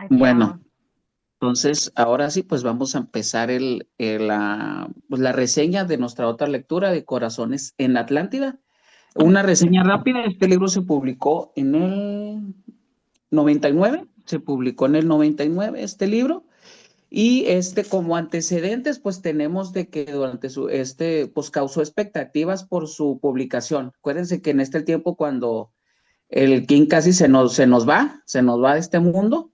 Aquí Bueno, vamos. entonces ahora sí, pues vamos a empezar pues, la reseña de nuestra otra lectura de Corazones en la Atlántida. Una reseña rápida, este libro se publicó en el 99, se publicó en el 99 este libro, y como antecedentes, pues tenemos de que durante pues causó expectativas por su publicación. Acuérdense que en este tiempo cuando el King casi se nos va de este mundo,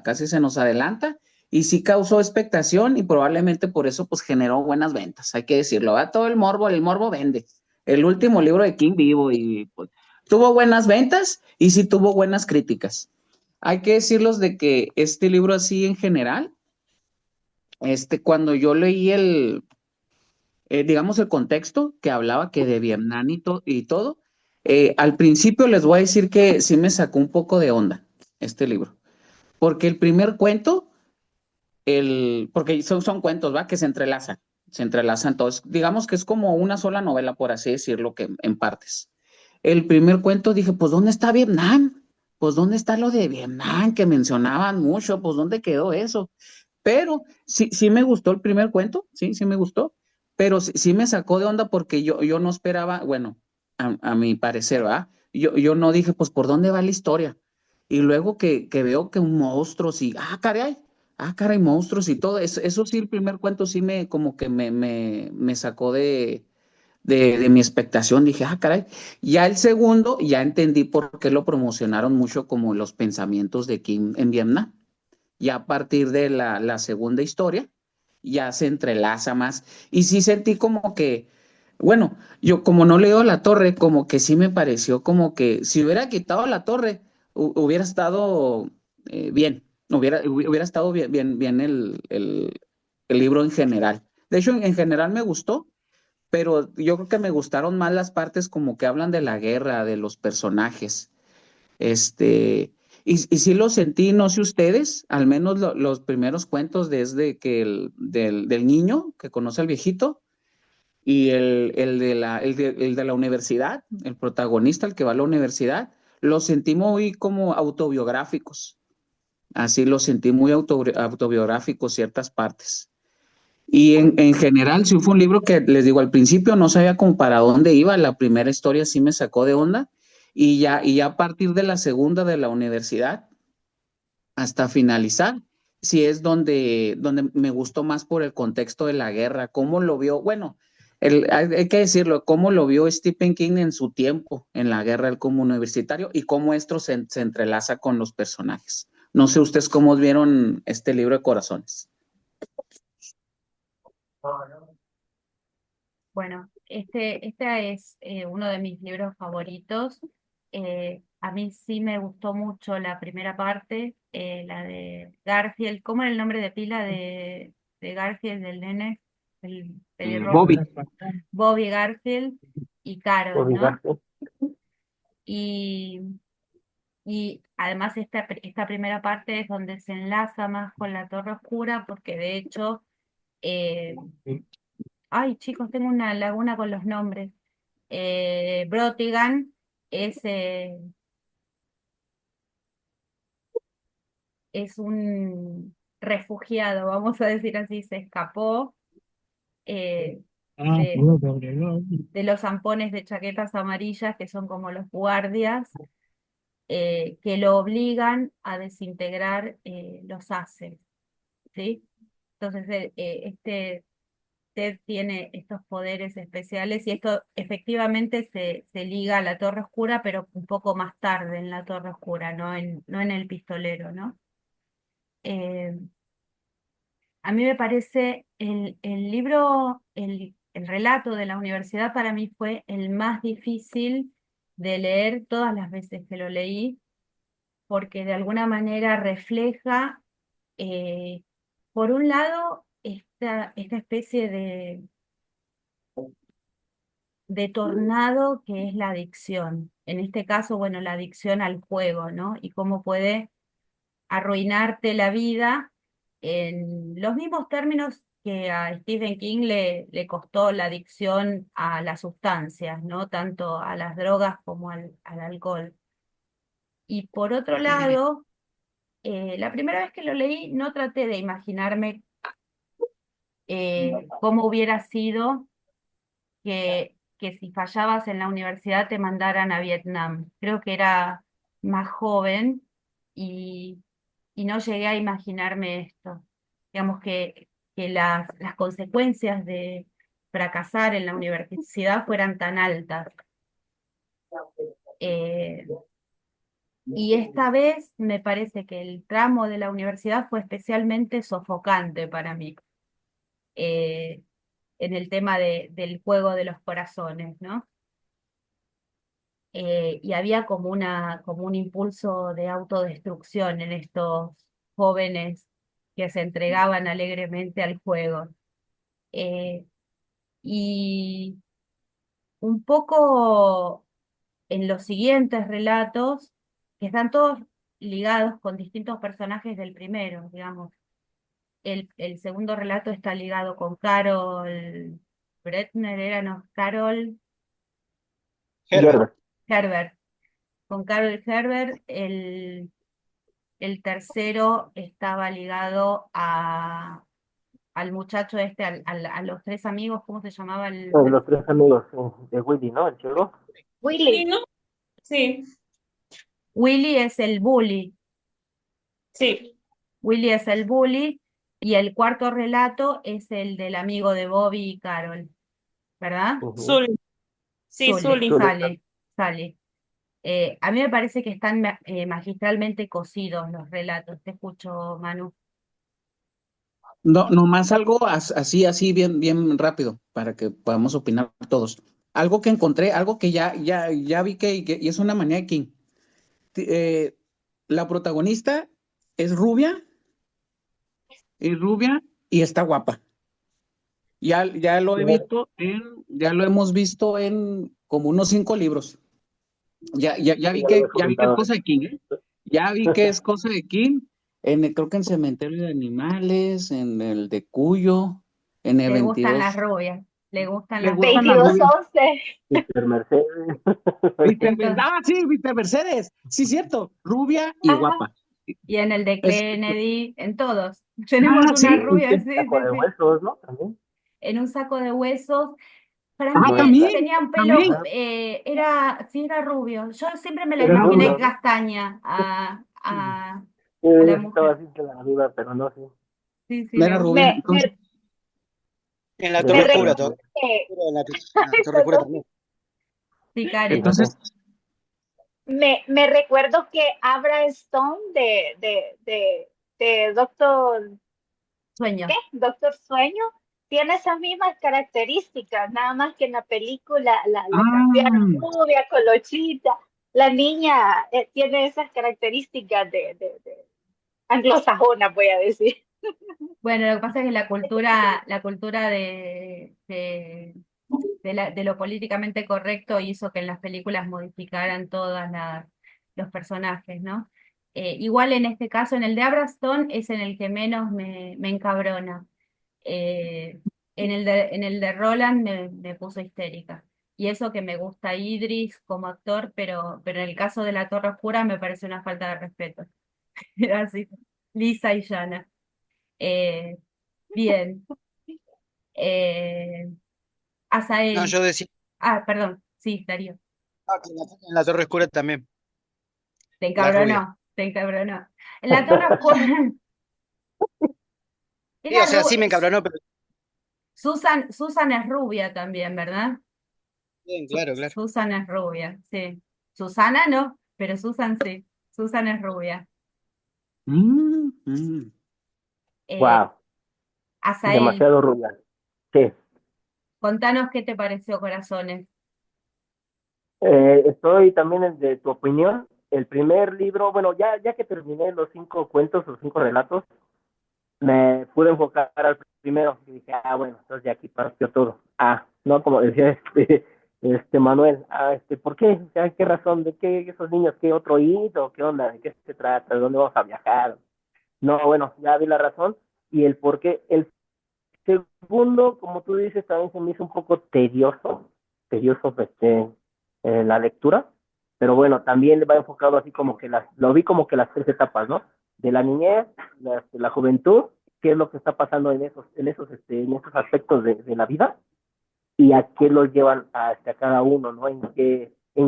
casi se nos adelanta, y sí causó expectación y probablemente por eso pues generó buenas ventas, hay que decirlo, ¿va? Todo el morbo vende. El último libro de King vivo y pues, tuvo buenas ventas y sí tuvo buenas críticas. Hay que decirlos de que este libro así en general, cuando yo leí digamos, el contexto que hablaba que de Vietnam y todo, al principio les voy a decir que sí me sacó un poco de onda este libro, porque el primer cuento, porque son cuentos, ¿va? Que se entrelazan todos, digamos que es como una sola novela, por así decirlo, que en partes. El primer cuento dije, pues, ¿dónde está Vietnam? Pues, ¿dónde está lo de Vietnam que mencionaban mucho? Pues, ¿dónde quedó eso? Pero sí me gustó el primer cuento, sí me gustó, pero sí me sacó de onda porque yo no esperaba, bueno, a mi parecer, ¿va? Yo no dije, pues, ¿por dónde va la historia? Y luego que veo que un monstruo, sí, caray, monstruos y todo, eso sí, el primer cuento sí como que me sacó de mi expectación, dije, caray. Ya el segundo, ya entendí por qué lo promocionaron mucho como los pensamientos de Kim en Vietnam. Ya a partir de la segunda historia, ya se entrelaza más. Y sí sentí como que, bueno, yo como no leo La Torre, como que sí me pareció como que si hubiera quitado La Torre, hubiera estado bien, hubiera estado bien el libro en general. De hecho, en general me gustó, pero yo creo que me gustaron más las partes como que hablan de la guerra, de los personajes. Y sí lo sentí, no sé ustedes, al menos los primeros cuentos desde que del niño que conoce al viejito y el de la universidad, el protagonista, el que va a la universidad, lo sentí muy como autobiográficos. Así lo sentí muy autobiográficos ciertas partes. Y en general, sí fue un libro que les digo, al principio no sabía como para dónde iba, la primera historia sí me sacó de onda, y ya a partir de la segunda de la universidad hasta finalizar, sí es donde me gustó más por el contexto de la guerra, cómo lo vio, bueno, hay que decirlo, cómo lo vio Stephen King en su tiempo en la guerra del como universitario y cómo esto se entrelaza con los personajes. No sé ustedes cómo vieron este libro de Corazones. Bueno, este es uno de mis libros favoritos. A mí sí me gustó mucho la primera parte, la de Garfield. ¿Cómo era el nombre de pila de Garfield, del nene? El pelirrojo. Bobby. Bobby Garfield y Carol, ¿no? Obligaste. Y, y además esta primera parte es donde se enlaza más con la Torre Oscura, porque de hecho, eh, ay chicos, tengo una laguna con los nombres. Brotigan es, es un refugiado, vamos a decir así, se escapó eh, Ah, de, bueno, Gabriela. de los zampones de chaquetas amarillas, que son como los guardias, que lo obligan a desintegrar los haces, ¿sí? Entonces, Ted tiene estos poderes especiales y esto efectivamente se liga a la Torre Oscura, pero un poco más tarde en la Torre Oscura, no en el pistolero, ¿no? Eh, a mí me parece el libro, el relato de la universidad para mí fue el más difícil de leer todas las veces que lo leí, porque de alguna manera refleja, eh, por un lado, esta especie de tornado que es la adicción. En este caso, bueno, la adicción al juego, ¿no? Y cómo puede arruinarte la vida en los mismos términos que a Stephen King le costó la adicción a las sustancias, ¿no? Tanto a las drogas como al alcohol. Y por otro lado, La primera vez que lo leí no traté de imaginarme cómo hubiera sido que si fallabas en la universidad te mandaran a Vietnam. Creo que era más joven y, y no llegué a imaginarme esto. Digamos que las consecuencias de fracasar en la universidad fueran tan altas. Eh, y esta vez me parece que el tramo de la universidad fue especialmente sofocante para mí, eh, en el tema del juego de los corazones, ¿no? Y había como un impulso de autodestrucción en estos jóvenes que se entregaban alegremente al juego. Eh, y un poco en los siguientes relatos, que están todos ligados con distintos personajes del primero, digamos. El segundo relato está ligado con Carol Bretner, era, no, Carol Herbert. Gerber. Herbert. Con Carol Herbert, el tercero estaba ligado al muchacho este, a los tres amigos, ¿cómo se llamaba Los tres amigos de Willy, ¿no? El ciego. Sí, ¿no? Sí, Willy es el bully, sí. Willy es el bully, y el cuarto relato es el del amigo de Bobby y Carol, ¿verdad? Ujú. Zully. Sí, Sully, Zully. Zully. Sally. A mí me parece que están magistralmente cosidos los relatos. Te escucho, Manu. No, nomás algo así, bien, bien rápido, para que podamos opinar todos. Algo que encontré, algo que ya vi y es una manía de King. Eh, la protagonista es rubia y está guapa. Ya lo hemos visto en como unos 5 libros. Ya Sí, vi ya lo que, habías ya vi que es comentado. cosa de King, ¿eh? Ya vi que es cosa de King, creo que en Cementerio de Animales, en el de Cuyo, en el Le gustan las 22. rubias, le gustan Le las gustan rubias. las rubias. 2211. Mr. Mercedes. Entonces, Sí, Víctor Mercedes. Sí, cierto. Rubia y Ajá. guapa. y en el de Es- Kennedy, en todos. Tenemos una sí. rubia, sí, Taco sí, de sí. huesos, ¿no? También. En un saco de huesos. Para mí Muerta. tenía un pelo, Ajá. sí era rubio. Yo siempre me la Era imaginé rubio, ¿no? castaña Sí, a la estaba mujer. así que la duda, pero no sé. Sí, sí, No le era gusta. rubia. Me, Entonces, me, En la De me Torre Víctor Oscura, recuerdo Torre Mercedes. que, Oscura, en la Torre Oscura perdón, también. Sí, Karen. entonces, Fíjate. me recuerdo que Abra Stone de Doctor, ¿qué? Sueño. Doctor Sueño tiene esas mismas características, nada más que en la película la cambiaron ah, rubia, colochita. La niña tiene esas características de anglosajona, voy a decir. Bueno, lo que pasa es que la cultura de lo políticamente correcto hizo que en las películas modificaran los personajes, ¿no? Igual en este caso, en el de Abraston es en el que menos me encabrona. Eh, en el de Roland me puso histérica. Y eso que me gusta Idris como actor, pero en el caso de La Torre Oscura me parece una falta de respeto. Era así, lisa y llana. Eh, bien. Eh, No, Azael. yo decía Ah, perdón. Sí, Darío. que en la Torre Oscura también, Te la rubia. encabronó, te encabronó. En La Torre Oscura Sí, era o sea, sí me encabronó, pero Susan es rubia también, ¿verdad? bien, claro, claro. Susan es rubia, sí. Susana no, pero Susan sí. Susan es rubia. mm, mm. Eh, Wow. Azael, Demasiado rubia. Sí. contanos qué te pareció Corazones. Estoy también de tu opinión. El primer libro, bueno, ya que terminé los 5 cuentos, los 5 relatos, me pude enfocar al primero y dije, bueno, entonces de aquí partió todo. No, como decía Manuel, ¿por qué? O sea, ¿qué razón? ¿De qué esos niños? ¿Qué otro hito? ¿Qué onda? ¿De qué se trata? ¿De dónde vamos a viajar? No, bueno, ya vi la razón y el por qué. El segundo, como tú dices, también se me hizo un poco tedioso la lectura, pero bueno, también va enfocado así como que lo vi como que las 3 etapas, ¿no? de la niñez, la juventud, qué es lo que está pasando en esos aspectos de la vida y a qué los llevan hasta cada uno, ¿no? En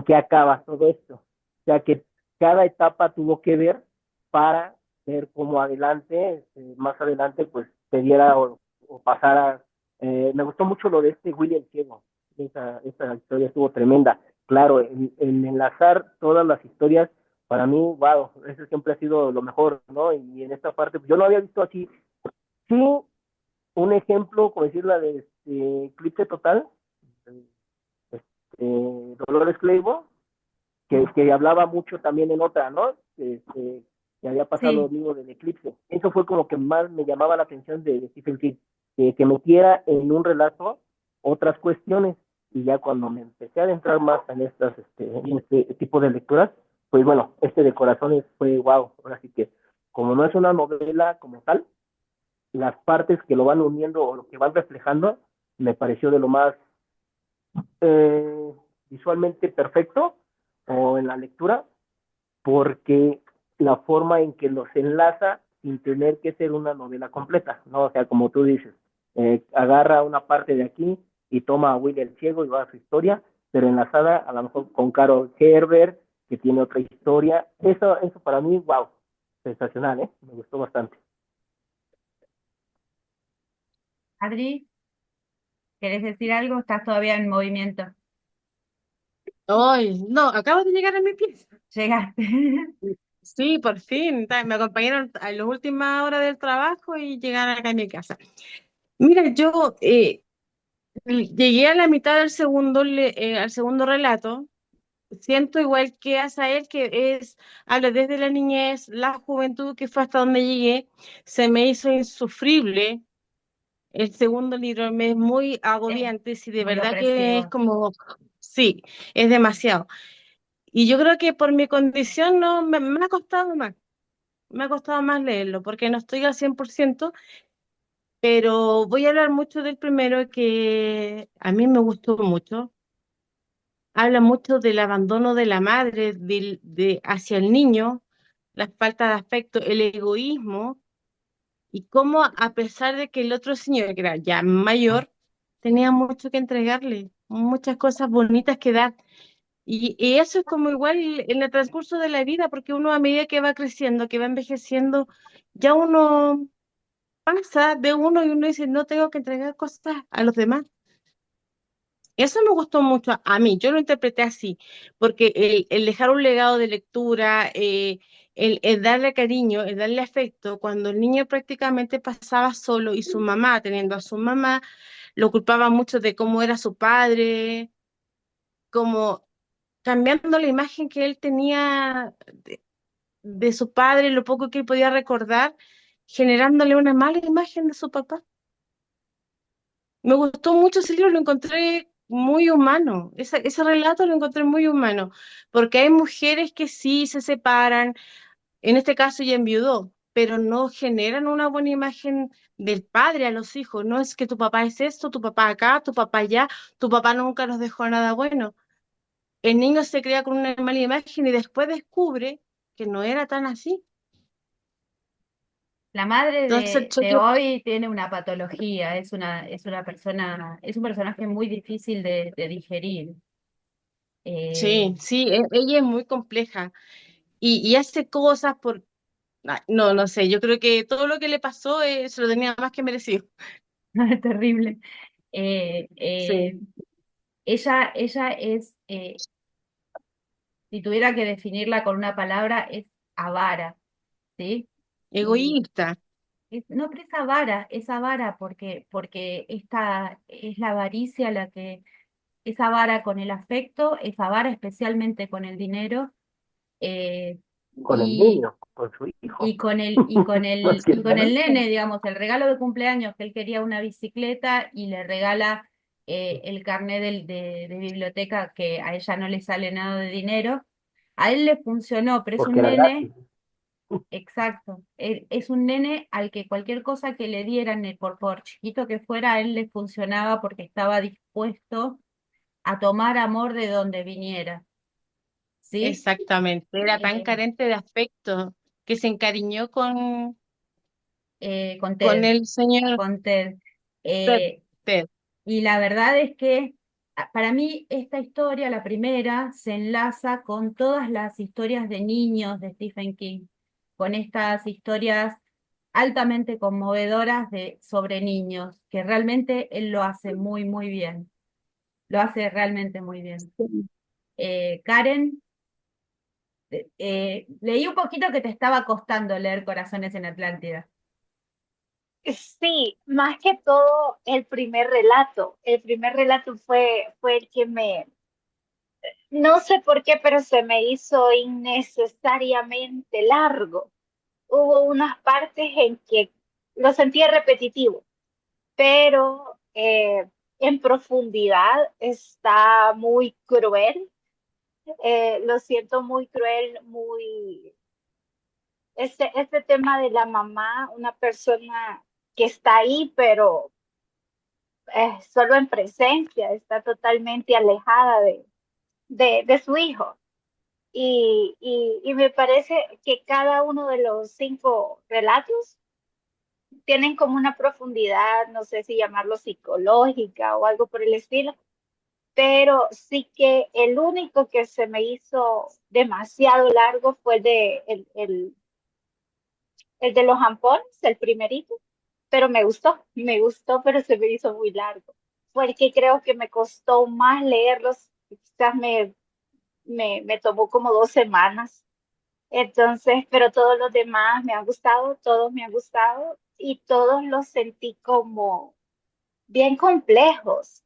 qué acaba todo esto. O sea que cada etapa tuvo que ver para ver cómo adelante, más adelante, pues se diera o pasara. Me gustó mucho lo de William Ciego. Esa historia estuvo tremenda. Claro, en enlazar todas las historias, para mí, wow, eso siempre ha sido lo mejor, ¿no? Y en esta parte, yo no había visto así. Sí, un ejemplo, como decir la de Eclipse Total, Dolores Claiborne, que hablaba mucho también en otra, ¿no? Que había pasado lo Sí, mismo del eclipse. Eso fue como que más me llamaba la atención de Stephen King, que metiera en un relato otras cuestiones. Y ya cuando me empecé a adentrar más en este tipo de lecturas, pues bueno, de Corazones fue wow. Ahora sí que, como no es una novela como tal, las partes que lo van uniendo o lo que van reflejando, me pareció de lo más eh, visualmente perfecto o en la lectura, porque la forma en que los enlaza sin tener que ser una novela completa, ¿no? O sea, como tú dices, agarra una parte de aquí y toma a Willy el Ciego y va a su historia, pero enlazada a lo mejor con Carol Herbert, que tiene otra historia. Eso para mí, wow, sensacional, ¿eh? Me gustó bastante. Adri, ¿querés decir algo? ¿Estás todavía en movimiento? Ay, no, acabo de llegar a mi pieza. Llegaste. Sí, por fin. Me acompañaron a las últimas horas del trabajo y llegar acá a mi casa. Mira, yo llegué a la mitad del al segundo relato. Siento igual que Asael, habla desde la niñez, la juventud, que fue hasta donde llegué. Se me hizo insufrible. El segundo libro me es muy Es agobiante, si de muy verdad que es opresivo. como, sí, es demasiado. Y yo creo que por mi condición no me ha costado más leerlo, porque no estoy al 100%, pero voy a hablar mucho del primero que a mí me gustó mucho. Habla mucho del abandono de la madre hacia el niño, la falta de afecto, el egoísmo, y cómo a pesar de que el otro señor, que era ya mayor, tenía mucho que entregarle, muchas cosas bonitas que dar. Y eso es como igual en el transcurso de la vida, porque uno a medida que va creciendo, que va envejeciendo, ya uno pasa de uno y uno dice, no tengo que entregar cosas a los demás. Eso me gustó mucho a mí, yo lo interpreté así, porque el dejar un legado de lectura, el darle cariño, el darle afecto, cuando el niño prácticamente pasaba solo y su mamá, teniendo a su mamá, lo culpaba mucho de cómo era su padre, como cambiando la imagen que él tenía de su padre, lo poco que él podía recordar, generándole una mala imagen de su papá. Me gustó mucho ese libro, lo encontré muy humano, ese relato lo encontré muy humano, porque hay mujeres que sí se separan, en este caso ya enviudó, pero no generan una buena imagen del padre a los hijos. No es que tu papá es esto, tu papá acá, tu papá allá, tu papá nunca nos dejó nada bueno. El niño se crea con una mala imagen y después descubre que no era tan así. La madre Entonces el de choque, hoy tiene una patología, es una persona, es un personaje muy difícil de digerir. Eh, sí, sí, ella es muy compleja y hace cosas no, no sé, yo creo que todo lo que le pasó se lo tenía más que merecido. es terrible. Eh, Sí, eh, ella es, si tuviera que definirla con una palabra, es avara, ¿sí? Y egoísta, no, pero es avara porque esta es la avaricia la que es avara con el afecto, es avara especialmente con el dinero, eh, Con el y, niño, con su hijo. y con Más que con el nada. nene, digamos, el regalo de cumpleaños, que él quería una bicicleta y le regala el carnet de biblioteca, que a ella no le sale nada de dinero. A él le funcionó, pero es Porque un era gratis. nene. Exacto. Es un nene al que cualquier cosa que le dieran, por chiquito que fuera, a él le funcionaba porque estaba dispuesto a tomar amor de donde viniera. ¿Sí? exactamente, era tan Eh, carente de afecto. que se encariñó con con Ted, el señor con Ted. Ted. Eh, Ted. y la verdad es que para mí esta historia, la primera, se enlaza con todas las historias de niños de Stephen King, con estas historias altamente conmovedoras sobre niños, que realmente él lo hace muy, muy bien. Lo hace realmente muy bien. Karen, leí un poquito que te estaba costando leer Corazones en Atlántida. Sí, más que todo el primer relato. El primer relato fue el que no sé por qué, pero se me hizo innecesariamente largo. Hubo unas partes en que lo sentía repetitivo, pero en profundidad está muy cruel. Lo siento muy cruel, muy... Este tema de la mamá, una persona que está ahí, pero solo en presencia, está totalmente alejada de su hijo. Y me parece que cada uno de los 5 relatos tienen como una profundidad, no sé si llamarlo psicológica o algo por el estilo, pero sí que el único que se me hizo demasiado largo fue el de los ampones, el primerito, pero me gustó, pero se me hizo muy largo. Fue el que creo que me costó más leerlos, quizás me tomó como 2 semanas. Entonces, pero todos los demás me han gustado, todos me han gustado y todos los sentí como bien complejos,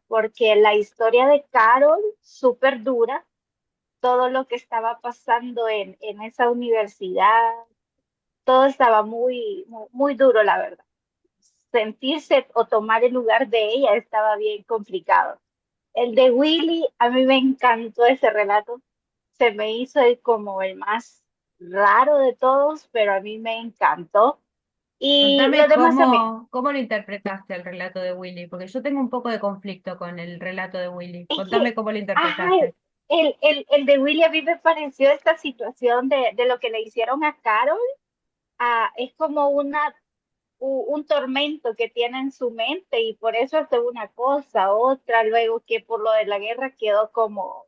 porque la historia de Carol, súper dura, todo lo que estaba pasando en esa universidad, todo estaba muy duro, la verdad. Sentirse o tomar el lugar de ella estaba bien complicado. El de Willy, a mí me encantó ese relato. Se me hizo como el más raro de todos, pero a mí me encantó. Y los Contame demás también. cómo lo interpretaste el relato de Willy, porque yo tengo un poco de conflicto con el relato de Willy. Es Contame que, cómo lo ajá, interpretaste. el de Willy a mí me pareció esta situación de lo que le hicieron a Carol. Es como un tormento que tiene en su mente y por eso hace una cosa, otra, luego que por lo de la guerra quedó como,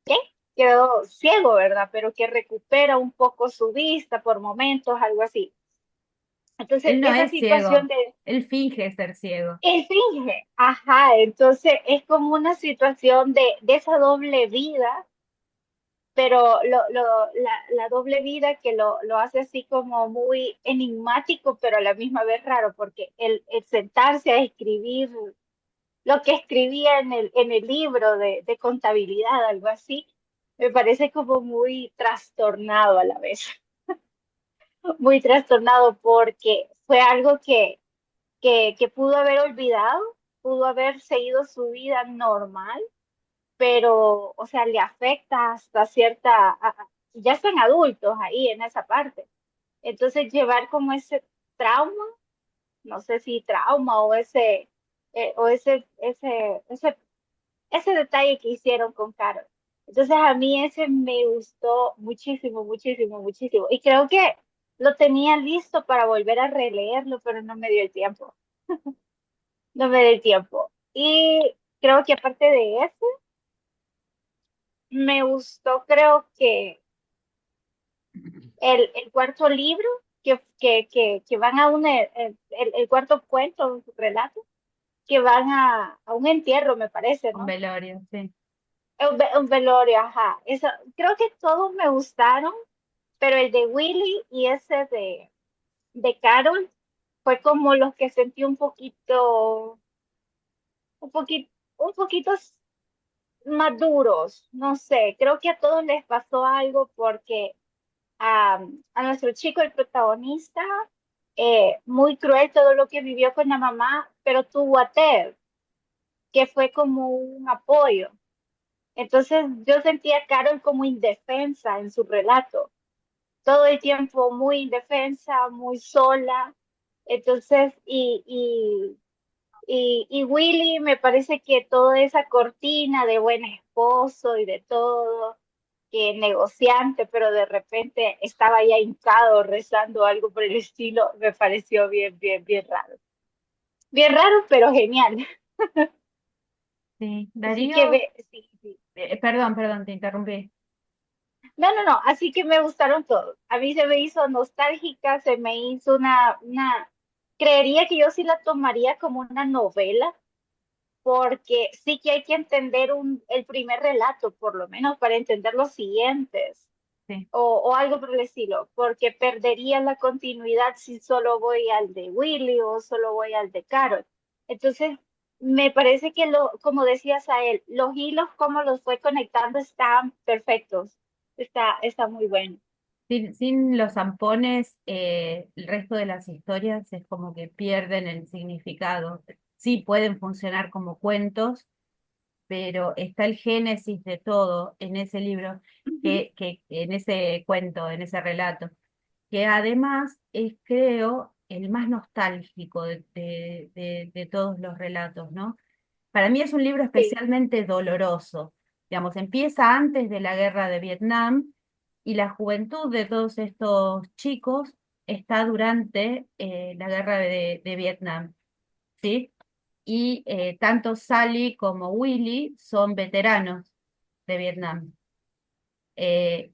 ¿qué? Quedó ciego, ¿verdad? Pero que recupera un poco su vista por momentos, algo así. Entonces, Él no esa es situación ciego, de, él finge ser ciego. él finge, ajá, entonces es como una situación de esa doble vida, pero la doble vida que lo hace así como muy enigmático, pero a la misma vez raro, porque el sentarse a escribir lo que escribía en el libro de contabilidad, algo así, me parece como muy trastornado a la vez, muy trastornado porque fue algo que pudo haber olvidado, pudo haber seguido su vida normal, pero, o sea, le afecta hasta ya están adultos ahí en esa parte. Entonces, llevar como ese trauma, no sé si trauma o ese detalle que hicieron con Carol. Entonces, a mí ese me gustó muchísimo, muchísimo, muchísimo. Y creo que lo tenía listo para volver a releerlo, pero no me dio el tiempo. No me dio el tiempo. Y creo que aparte de eso, me gustó, creo que el cuarto libro, que van a el cuarto cuento, un relato, que van a un entierro, me parece, Un ¿no? velorio, sí. Un velorio, ajá. Eso, creo que todos me gustaron, pero el de Willy y ese de Carol fue como los que sentí un poquito más duros, no sé, creo que a todos les pasó algo porque a nuestro chico, el protagonista, muy cruel todo lo que vivió con la mamá, pero tuvo a Ted, que fue como un apoyo. Entonces yo sentía a Carol como indefensa en su relato, todo el tiempo muy indefensa, muy sola. Entonces, y Willy me parece que toda esa cortina de buen esposo y de todo, que negociante, pero de repente estaba ya hincado rezando algo por el estilo, me pareció bien, bien, bien raro. Bien raro, pero genial. Sí, Así que Darío, sí, sí. perdón, te interrumpí. No, así que me gustaron todos. A mí se me hizo nostálgica, se me hizo creería que yo sí la tomaría como una novela, porque sí que hay que entender el primer relato, por lo menos para entender los siguientes, Sí. o algo por el estilo, porque perdería la continuidad si solo voy al de Willy o solo voy al de Carol. Entonces, me parece que como decías a él, los hilos, como los fue conectando, están perfectos. Está muy bueno. Sin los zampones, el resto de las historias es como que pierden el significado. Sí pueden funcionar como cuentos, pero está el génesis de todo en ese libro, en ese cuento, en ese relato, que además es, creo, el más nostálgico de todos los relatos, ¿no? Para mí es un libro Sí, especialmente doloroso. Digamos, empieza antes de la guerra de Vietnam y la juventud de todos estos chicos está durante la guerra de Vietnam, ¿sí? Y tanto Sally como Willy son veteranos de Vietnam. Eh,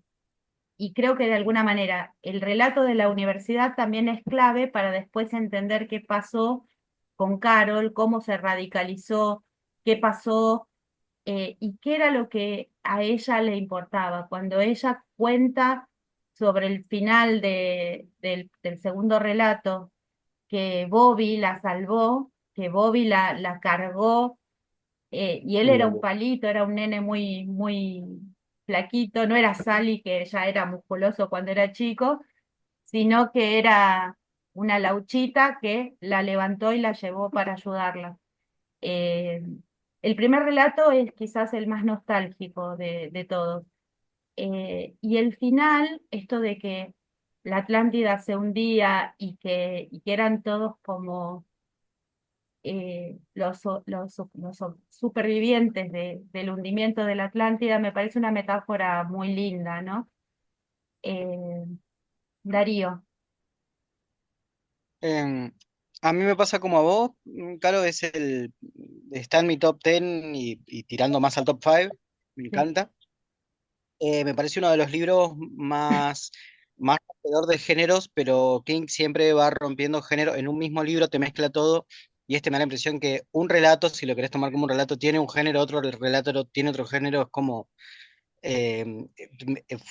y creo que de alguna manera el relato de la universidad también es clave para después entender qué pasó con Carol, cómo se radicalizó, qué pasó y qué era lo que a ella le importaba. Cuando ella cuenta sobre el final del segundo relato, que Bobby la salvó, que Bobby la cargó, y él era un palito, era un nene muy, muy flaquito, no era Sally, que ya era musculoso cuando era chico, sino que era una lauchita que la levantó y la llevó para ayudarla. Eh, el primer relato es quizás el más nostálgico de todos. Y el final, esto de que la Atlántida se hundía y que eran todos como los supervivientes del hundimiento de la Atlántida, me parece una metáfora muy linda, ¿no? Eh, Darío, Em, a mí me pasa como a vos, Caro, está en mi top 10 y tirando más al top 5, me sí, encanta. Me parece uno de los libros más rompedor de géneros, pero King siempre va rompiendo género. En un mismo libro te mezcla todo, y este me da la impresión que un relato, si lo querés tomar como un relato, tiene un género, otro relato tiene otro género, es como... eh,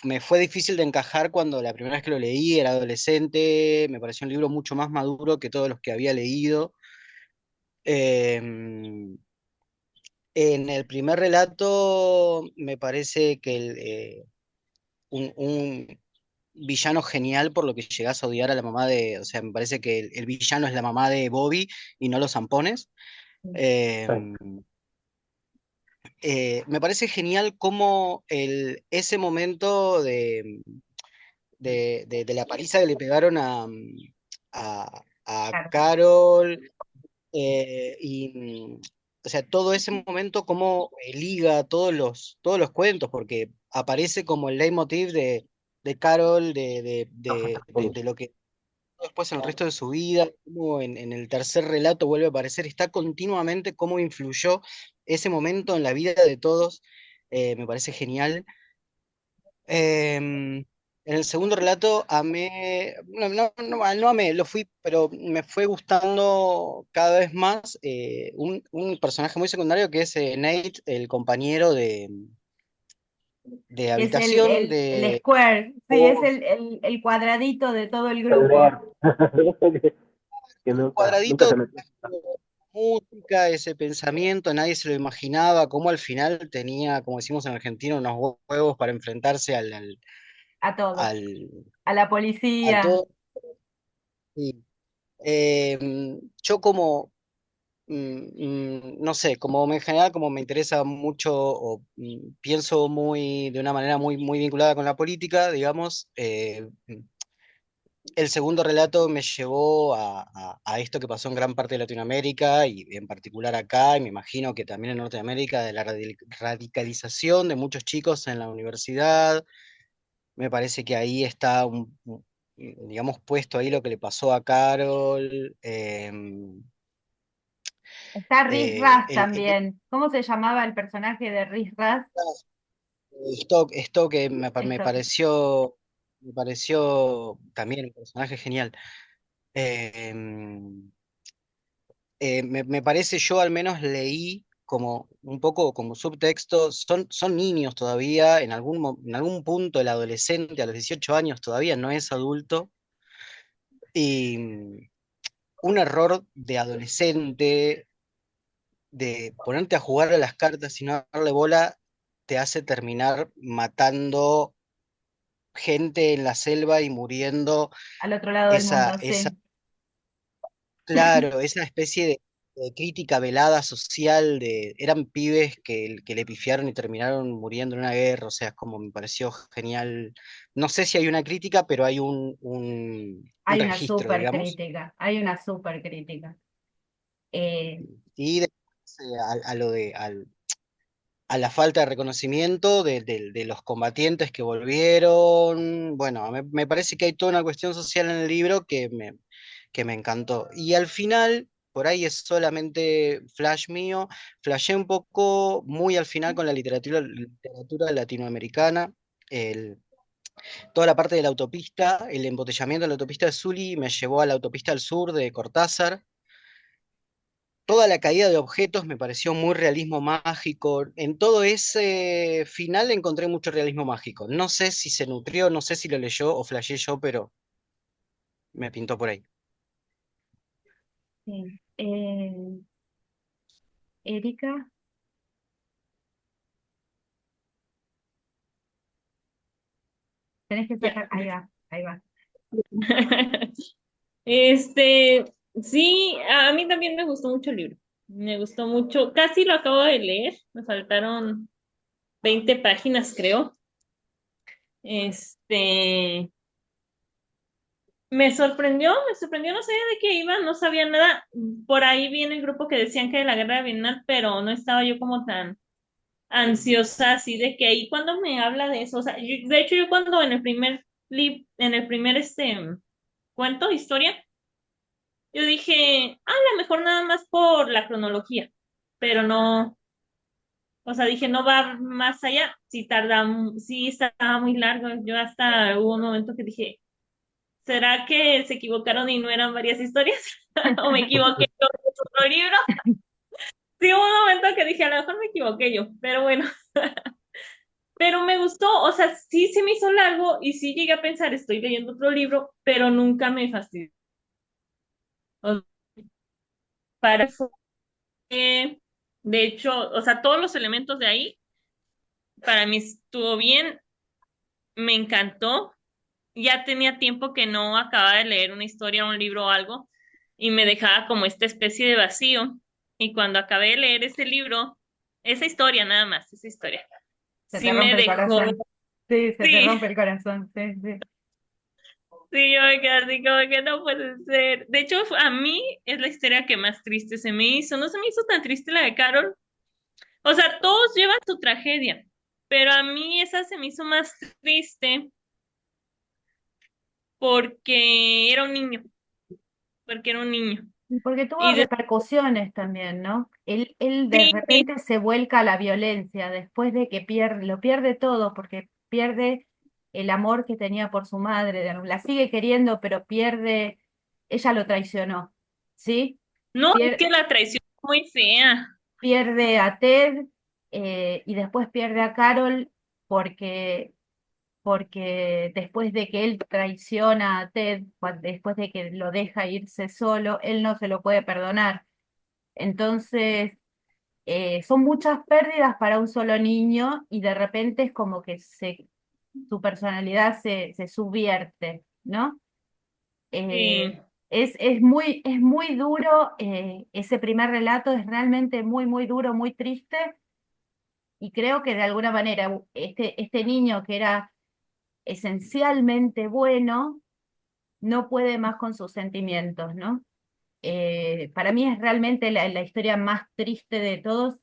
me fue difícil de encajar cuando la primera vez que lo leí era adolescente, me pareció un libro mucho más maduro que todos los que había leído. Eh, en el primer relato me parece que un villano genial por lo que llegás a odiar a la mamá de, o sea, me parece que el villano es la mamá de Bobby y no los zampones. sí. Eh, Me parece genial cómo ese momento de la paliza que le pegaron a Claro. Carol, o sea, todo ese momento cómo liga todos los cuentos, porque aparece como el leitmotiv de Carol, de lo que después en el resto de su vida, como en el tercer relato vuelve a aparecer, está continuamente cómo influyó ese momento en la vida de todos, me parece genial. En el segundo relato amé, no amé, lo fui, pero me fue gustando cada vez más un personaje muy secundario que es Nate, el compañero de Es habitación el de... square, sí, es Oh, el cuadradito de todo el El grupo. nerd. Que nunca se cuadradito, metió. música, ese pensamiento, nadie se lo imaginaba, cómo al final tenía, como decimos en Argentina, unos huevos para enfrentarse A todo, al, a la a policía. todo. Sí. Yo como, no sé, como en general, como me interesa mucho o pienso de una manera muy, muy vinculada con la política, digamos, El segundo relato me llevó a esto que pasó en gran parte de Latinoamérica y en particular acá, y me imagino que también en Norteamérica, de la radicalización de muchos chicos en la universidad. Me parece que ahí está, digamos, puesto ahí lo que le pasó a Carol. Está Riz Eh, Ras el, el- también. ¿Cómo se llamaba el personaje de Riz Ras? esto que Esto. me pareció también un personaje genial. Eh, me parece, yo al menos leí como un poco como subtexto, son niños todavía, en algún punto el adolescente a los 18 años todavía no es adulto, y un error de adolescente, de ponerte a jugar a las cartas y no darle bola, te hace terminar matando gente en la selva y muriendo Al otro lado del esa, mundo, esa sí. Claro, esa especie de crítica velada social eran pibes que le pifiaron y terminaron muriendo en una guerra, o sea, es como me pareció genial. No sé si hay una crítica, pero hay un Hay una registro, súper digamos. crítica, hay una súper crítica. Eh, Y después, a la falta de reconocimiento de los combatientes que volvieron. Bueno, me parece que hay toda una cuestión social en el libro que me encantó. Y al final, por ahí es solamente flash mío, flashé un poco muy al final con la literatura latinoamericana. El, Toda la parte de la autopista, el embotellamiento de la autopista de Sully me llevó a la autopista del sur de Cortázar. Toda la caída de objetos me pareció muy realismo mágico. En todo ese final encontré mucho realismo mágico. No sé si se nutrió, no sé si lo leyó o flasheé yo, pero me pintó por ahí. sí. Erika, tenés que Ya. sacar, ahí va, ahí va. Este, sí, a mí también me gustó mucho el libro. Me gustó mucho, casi lo acabo de leer, me faltaron 20 páginas, creo. Este, me sorprendió, no sabía de qué iba, no sabía nada. Por ahí vi en el grupo que decían que de la guerra de Vietnam, pero no estaba yo como tan ansiosa así de que ahí cuando me habla de eso, o sea, de hecho yo cuando en el primer en el primer cuento, historia, yo dije, a lo mejor nada más por la cronología, pero no, o sea, dije, no va más allá, sí estaba muy largo, yo hasta hubo un momento que dije, ¿será que se equivocaron y no eran varias historias? ¿O me equivoqué yo en otro libro? Sí, hubo un momento que dije, a lo mejor me equivoqué yo, pero bueno, pero me gustó, o sea, sí se me hizo largo y sí llegué a pensar, estoy leyendo otro libro, pero nunca me fastidió. O para de hecho, o sea, todos los elementos de ahí, para mí estuvo bien, me encantó. Ya tenía tiempo que no acababa de leer una historia, un libro o algo, y me dejaba como esta especie de vacío. Y cuando acabé de leer ese libro, esa historia nada más, esa historia, Se te sí me rompe el dejó, corazón. Sí, se te sí, rompe el corazón, sí, sí. sí, yo me quedé así como que no puede ser. De hecho, a mí es la historia que más triste se me hizo. No se me hizo tan triste la de Carol. O sea, todos llevan su tragedia, pero a mí esa se me hizo más triste porque era un niño, porque era un niño. Y porque tuvo Y repercusiones también, ¿no? Él de sí, repente se vuelca a la violencia después de que lo pierde todo, porque pierde el amor que tenía por su madre, la sigue queriendo, pero pierde, ella lo traicionó, ¿sí? no, es Pier- que la traición es muy fea. Pierde a Ted, y después pierde a Carol porque después de que él traiciona a Ted, después de que lo deja irse solo, él no se lo puede perdonar. Entonces, son muchas pérdidas para un solo niño y de repente es como que su personalidad se subvierte, ¿no? Sí, Es muy duro, ese primer relato es realmente muy, muy duro, muy triste y creo que de alguna manera este niño que era esencialmente bueno, no puede más con sus sentimientos, ¿no? Para mí es realmente la historia más triste de todos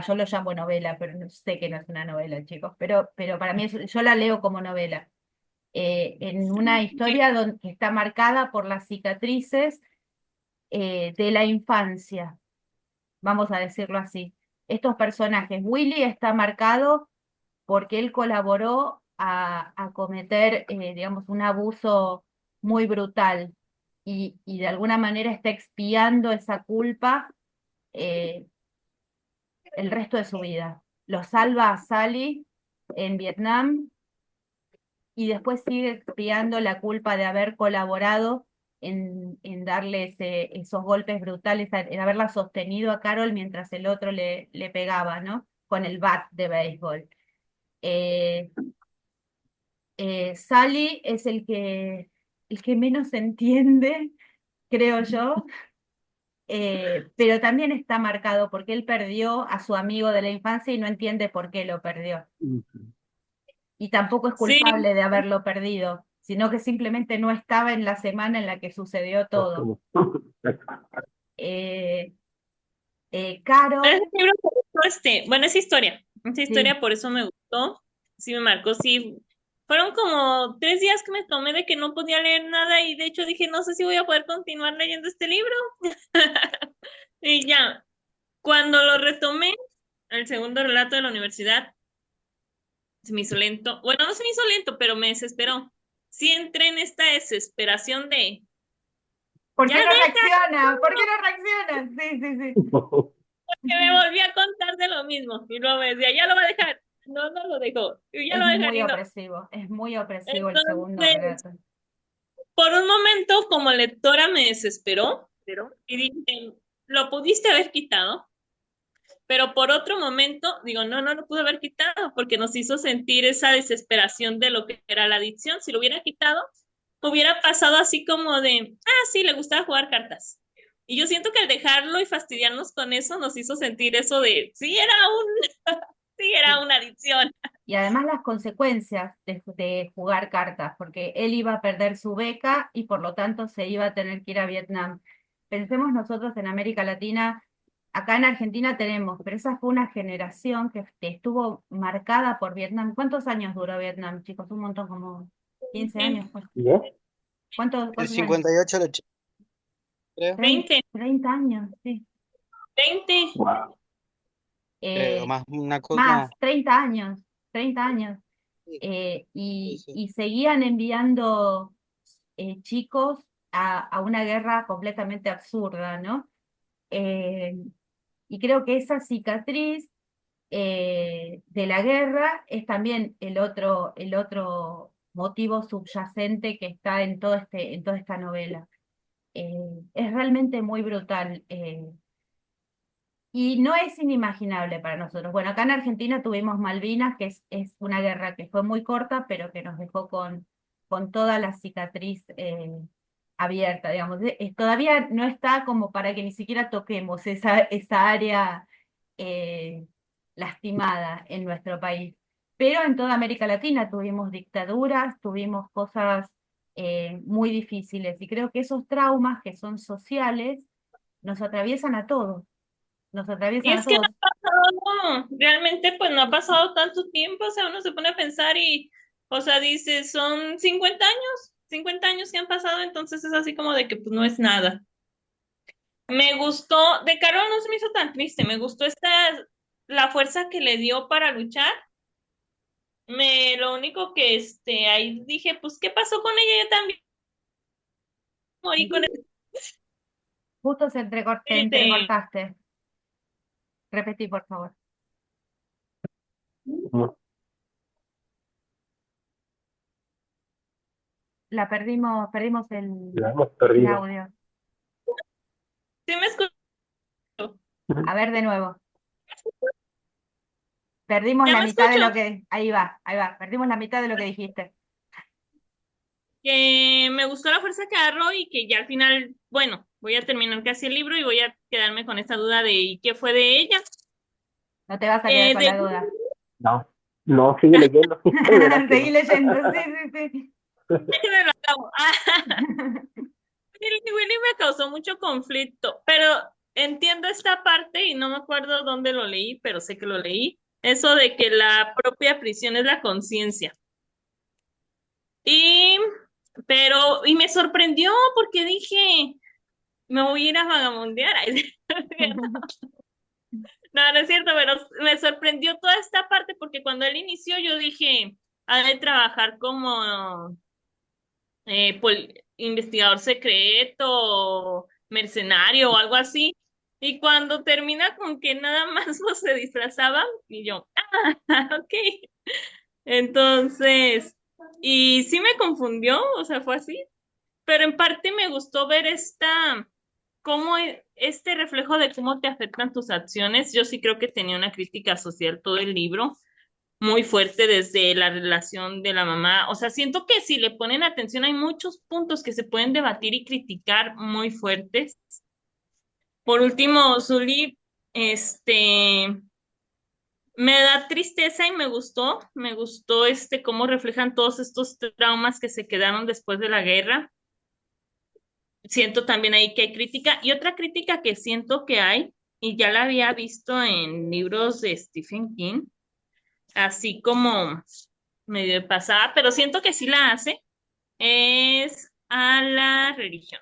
yo lo llamo novela, pero sé que no es una novela, chicos, pero para mí yo la leo como novela. En una historia que está marcada por las cicatrices de la infancia, vamos a decirlo así. Estos personajes, Willy está marcado porque él colaboró a cometer, digamos, un abuso muy brutal y de alguna manera está expiando esa culpa eh, el resto de su vida. Lo salva a Sally en Vietnam y después sigue expiando la culpa de haber colaborado en darle esos golpes brutales, en haberla sostenido a Carol mientras el otro le pegaba, ¿no? Con el bat de béisbol. Eh, Sally es el que menos entiende, creo yo, pero también está marcado porque él perdió a su amigo de la infancia y no entiende por qué lo perdió. Y tampoco es Sí, culpable de haberlo perdido, sino que simplemente no estaba en la semana en la que sucedió todo. Eh, Carol, ese libro me gustó, bueno, esa sí, historia por eso me gustó, sí me marcó, sí. Fueron como 3 días que me tomé de que no podía leer nada y de hecho dije, no sé si voy a poder continuar leyendo este libro. Y ya, cuando lo retomé, el segundo relato de la universidad, se me hizo lento. Bueno, no se me hizo lento, pero me desesperó. Sí entré en esta desesperación de, ¿por ya qué no deja, reacciona? ¿Por qué no reacciona? Sí, sí, sí. que me volví a contar de lo mismo. Y luego me decía, ya lo va a dejar. No, no lo dejó. Y ya lo va a dejar y no. Es muy opresivo el segundo Entonces, relato. por un momento, como lectora, me desesperó y dije, lo pudiste haber quitado, pero por otro momento, digo, no, no lo pude haber quitado porque nos hizo sentir esa desesperación de lo que era la adicción. Si lo hubiera quitado, hubiera pasado así como de, sí, le gustaba jugar cartas. Y yo siento que al dejarlo y fastidiarnos con eso nos hizo sentir eso de, sí, era una adicción. Y además las consecuencias de jugar cartas, porque él iba a perder su beca y por lo tanto se iba a tener que ir a Vietnam. Pensemos nosotros en América Latina, acá en Argentina tenemos, pero esa fue una generación que estuvo marcada por Vietnam. ¿Cuántos años duró Vietnam, chicos? Un montón, como 15 años. Pues. ¿Bien? ¿Cuántos El años? 58 al 80, creo. 20, 30 años, sí. 20. Wow. Creo, Eh, más una cosa. más, No, 30 años, 30 años. sí, sí, sí. Y seguían enviando chicos a una guerra completamente absurda, ¿no? Eh, y creo que esa cicatriz de la guerra es también el otro motivo subyacente que está en toda esta novela. Es realmente muy brutal. Y no es inimaginable para nosotros. Bueno, acá en Argentina tuvimos Malvinas, que es una guerra que fue muy corta, pero que nos dejó con toda la cicatriz abierta, digamos. Todavía no está como para que ni siquiera toquemos esa área eh, lastimada en nuestro país. Pero en toda América Latina tuvimos dictaduras, tuvimos cosas muy difíciles. Y creo que esos traumas que son sociales nos atraviesan a todos, nos Y atraviesan a es que no todos. ha pasado, no, realmente pues no ha pasado tanto tiempo, o sea, uno se pone a pensar y, o sea, dice, son 50 años que han pasado, entonces es así como de que pues no es nada. Me gustó, de Carol no se me hizo tan triste, me gustó la fuerza que le dio para luchar. Lo único que ahí dije, pues, ¿qué pasó con ella? Yo también morí con Justo te este, entrecortaste. Repetí, por favor. Perdimos La hemos el perdido. audio. sí me escucho, A ver de nuevo. Perdimos ya la me mitad de escucho. lo que... Ahí va, ahí va. Perdimos la mitad de lo que dijiste. Que me gustó la fuerza que agarró y que ya al final, bueno, voy a terminar casi el libro y voy a quedarme con esta duda de ¿y qué fue de ella? No te vas a quedar con De la duda. No, no, sigue leyendo. Verás que Seguí no. leyendo, sí, sí, sí. que me lo acabó. Willy me causó mucho conflicto, pero entiendo esta parte y no me acuerdo dónde lo leí, pero sé que lo leí. Eso de que la propia prisión es la conciencia. Y, y me sorprendió porque dije, me voy a ir a vagabundear. No, no es cierto, pero me sorprendió toda esta parte porque cuando él inició yo dije, ha de trabajar como investigador secreto, mercenario o algo así. Y cuando termina con que nada más pues, se disfrazaba, y yo, ok. Entonces, y sí me confundió, o sea, fue así, pero en parte me gustó ver este reflejo de cómo te afectan tus acciones. Yo sí creo que tenía una crítica social todo el libro muy fuerte desde la relación de la mamá. O sea, siento que si le ponen atención hay muchos puntos que se pueden debatir y criticar muy fuertes. Por último, Zully, me da tristeza y me gustó cómo reflejan todos estos traumas que se quedaron después de la guerra. Siento también ahí que hay crítica y otra crítica que siento que hay, y ya la había visto en libros de Stephen King, así como medio de pasada, pero siento que sí la hace, es a la religión.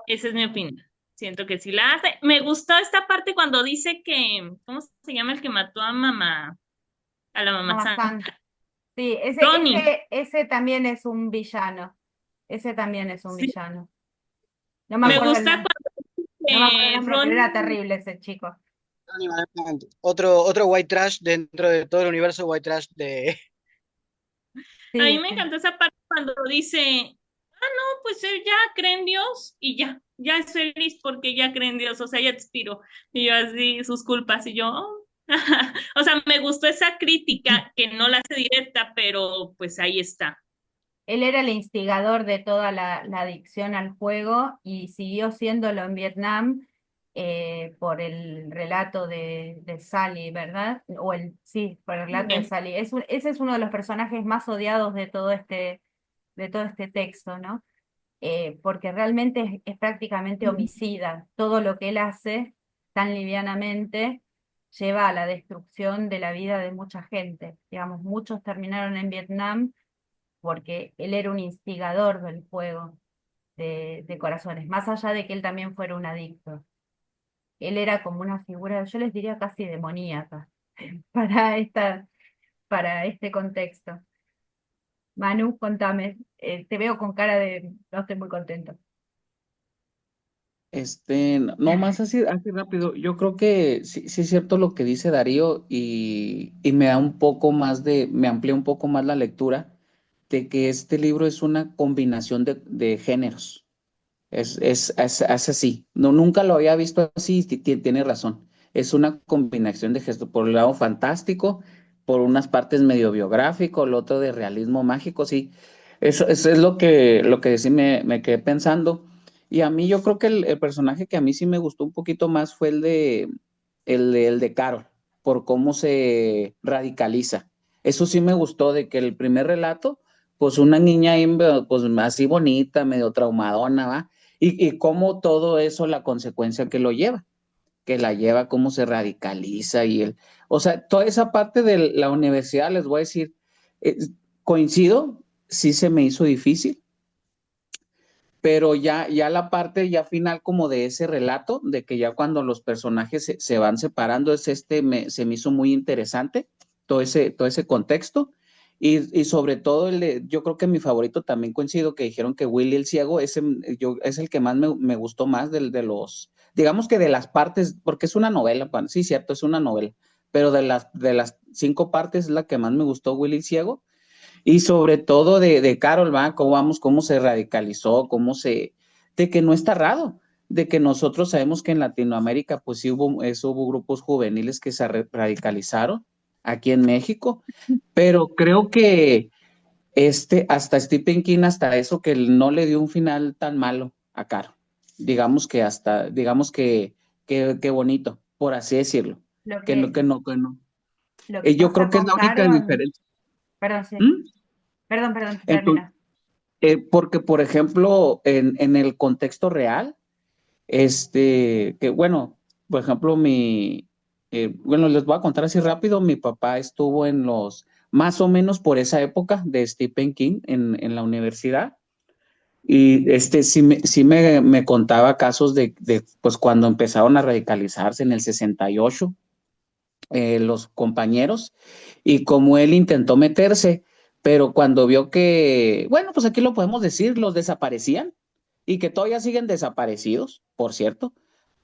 Esa es mi opinión. Siento que sí la hace. Me gustó esta parte cuando dice que, ¿cómo se llama el que mató a la mamá Mamá santa? Santa. Sí, Ronnie. ese también es un villano. Ese también es un Sí, villano. No me me acuerdo el gusta nombre. No me acuerdo el nombre, pero Ronnie. era terrible ese chico. Otro white trash dentro de todo el universo white trash de... A mí Sí, me sí. encantó esa parte cuando dice, no, pues él ya cree en Dios y ya es feliz porque ya cree en Dios, o sea, ya expiró. Y yo así, sus culpas, y yo, oh. O sea, me gustó esa crítica que no la hace directa, pero pues ahí está. Él era el instigador de toda la adicción al juego y siguió siéndolo en Vietnam por el relato de Sally, ¿verdad? Sí, por el relato de Sally. Ese es uno de los personajes más odiados de todo este texto, ¿no? Porque realmente es prácticamente homicida. Todo lo que él hace tan livianamente lleva a la destrucción de la vida de mucha gente. Digamos, muchos terminaron en Vietnam porque él era un instigador del juego de corazones, más allá de que él también fuera un adicto. Él era como una figura, yo les diría casi demoníaca para para este contexto. Manu, contame, te veo con cara de no estoy muy contento. No más así rápido. Yo creo que sí, sí es cierto lo que dice Darío y me da un poco más me amplía un poco más la lectura de que este libro es una combinación de géneros. Es así. No, nunca lo había visto así, tiene razón. Es una combinación de gestos, por el lado fantástico, por unas partes medio biográfico, el otro de realismo mágico, sí. Eso es lo que sí me quedé pensando. Y a mí yo creo que el personaje que a mí sí me gustó un poquito más fue el de Carol, por cómo se radicaliza. Eso sí me gustó, de que el primer relato, pues una niña ahí, pues así bonita, medio traumadona, ¿va? Y cómo todo eso, la consecuencia que lo lleva, que la lleva, cómo se radicaliza o sea, toda esa parte de la universidad, les voy a decir, eh, coincido, sí se me hizo difícil, pero ya la parte ya final como de ese relato, de que ya cuando los personajes se van separando, se me hizo muy interesante, todo ese contexto. Y sobre todo, yo creo que mi favorito también coincido que dijeron que Willy el Ciego es el que más me gustó más digamos que de las partes, porque es una novela, sí, cierto, es una novela, pero de las 5 partes es la que más me gustó, Willy el Ciego. Y sobre todo de Carol, ¿va? Cómo se radicalizó, de que no está errado, de que nosotros sabemos que en Latinoamérica, pues sí hubo grupos juveniles que se radicalizaron aquí en México, pero creo que hasta Stephen King, hasta eso, que no le dio un final tan malo a Carol. Digamos que bonito, por así decirlo. Lo Que no, que, que no, que no. lo que Yo creo pasa que es con la única Carol, diferencia. perdón, sí, ¿Mm? perdón, Entonces, termina. Porque, por ejemplo, en el contexto real, que bueno, por ejemplo, bueno, les voy a contar así rápido, mi papá estuvo más o menos por esa época de Stephen King en la universidad. Y sí me contaba casos pues cuando empezaron a radicalizarse en el 68, los compañeros, y cómo él intentó meterse, pero cuando vio que, bueno, pues aquí lo podemos decir, los desaparecían y que todavía siguen desaparecidos, por cierto,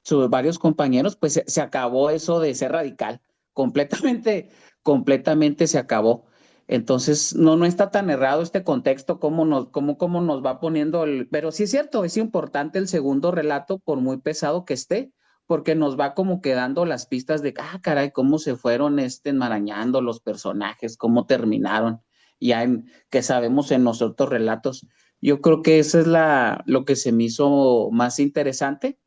sus varios compañeros, pues se acabó eso de ser radical, completamente, completamente se acabó. Entonces, no está tan errado este contexto, cómo nos va poniendo pero sí es cierto, es importante el segundo relato, por muy pesado que esté, porque nos va como quedando las pistas de, caray, cómo se fueron enmarañando los personajes, cómo terminaron, que sabemos en los otros relatos. Yo creo que eso es lo que se me hizo más interesante.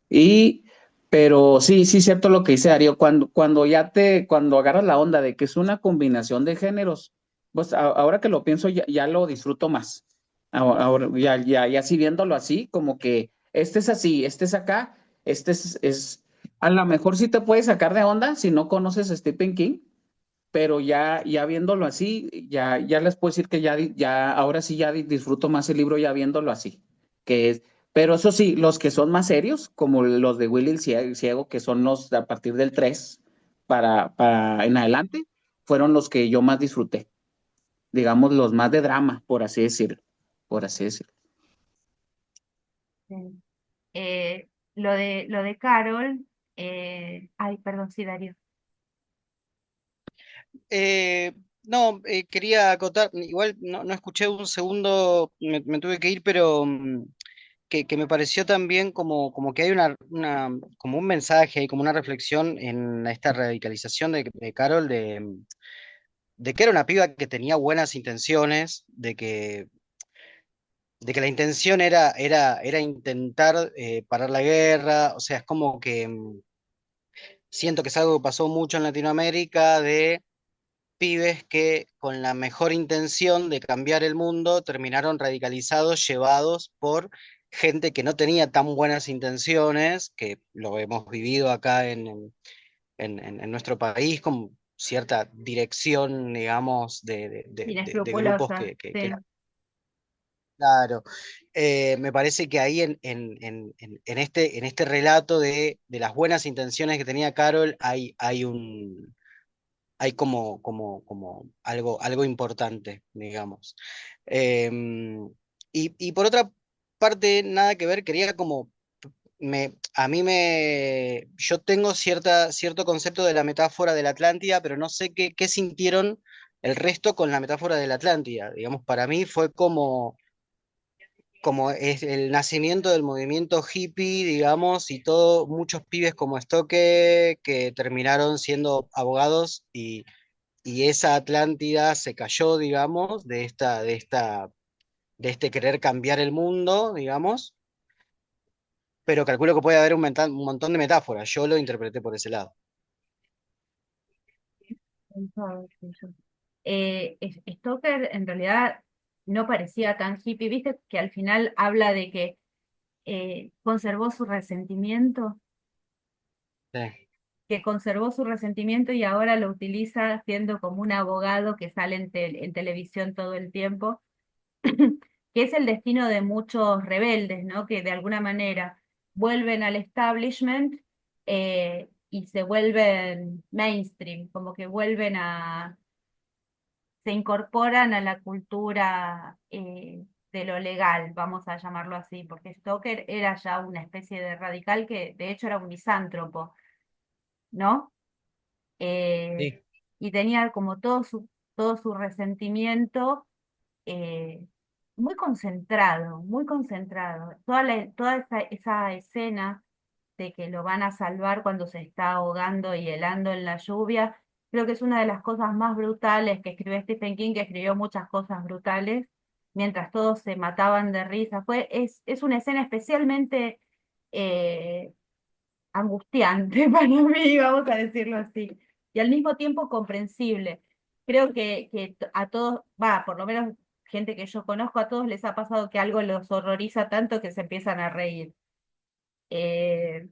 Y, pero sí, sí es cierto lo que dice Darío, cuando agarras la onda de que es una combinación de géneros, pues ahora que lo pienso ya lo disfruto más. Ahora, ya así viéndolo así, como que este es así, este es acá, a lo mejor sí te puede sacar de onda si no conoces a Stephen King, pero ya viéndolo así, ya les puedo decir que ahora sí ya disfruto más el libro ya viéndolo así, que es, pero eso sí, los que son más serios, como los de Willy el Ciego, que son los a partir del 3 para en adelante, fueron los que yo más disfruté, digamos, los más de drama, por así decirlo. Sí. Lo de Carol, ay, perdón, sí, Darío. No, quería acotar, igual no escuché un segundo, me tuve que ir, pero que me pareció también como que hay como un mensaje y como una reflexión en esta radicalización de Carol, de que era una piba que tenía buenas intenciones, de que la intención era intentar parar la guerra. O sea, es como que siento que es algo que pasó mucho en Latinoamérica, de pibes que con la mejor intención de cambiar el mundo terminaron radicalizados, llevados por gente que no tenía tan buenas intenciones, que lo hemos vivido acá en nuestro país, con cierta dirección, digamos, de grupos Inescrupulosa, sí. claro. Me parece que ahí en este relato de las buenas intenciones que tenía Carol hay como algo importante, digamos. Y por otra parte, nada que ver, quería como, yo tengo cierto concepto de la metáfora de la Atlántida, pero no sé qué sintieron el resto con la metáfora de la Atlántida. Digamos, para mí fue como es el nacimiento del movimiento hippie, digamos, y todo, muchos pibes como Stoke que terminaron siendo abogados, y esa Atlántida se cayó, digamos, de este querer cambiar el mundo, digamos, pero calculo que puede haber un montón de metáforas. Yo lo interpreté por ese lado. Pensaba que Stoker en realidad no parecía tan hippie, viste que al final habla de que conservó su resentimiento, Sí. que conservó su resentimiento y ahora lo utiliza siendo como un abogado que sale en televisión todo el tiempo, que es el destino de muchos rebeldes, ¿no? Que de alguna manera vuelven al establishment y se vuelven mainstream, como que se incorporan a la cultura de lo legal, vamos a llamarlo así, porque Stoker era ya una especie de radical que de hecho era un misántropo, ¿no? Eh, Sí. y tenía como todo su resentimiento eh, muy concentrado, muy concentrado. Toda esa escena de que lo van a salvar cuando se está ahogando y helando en la lluvia, creo que es una de las cosas más brutales que escribió Stephen King, que escribió muchas cosas brutales, mientras todos se mataban de risa. Es una escena especialmente eh, angustiante para mí, vamos a decirlo así, y al mismo tiempo comprensible. Creo que a todos, por lo menos gente que yo conozco, a todos les ha pasado que algo los horroriza tanto que se empiezan a reír. Eh,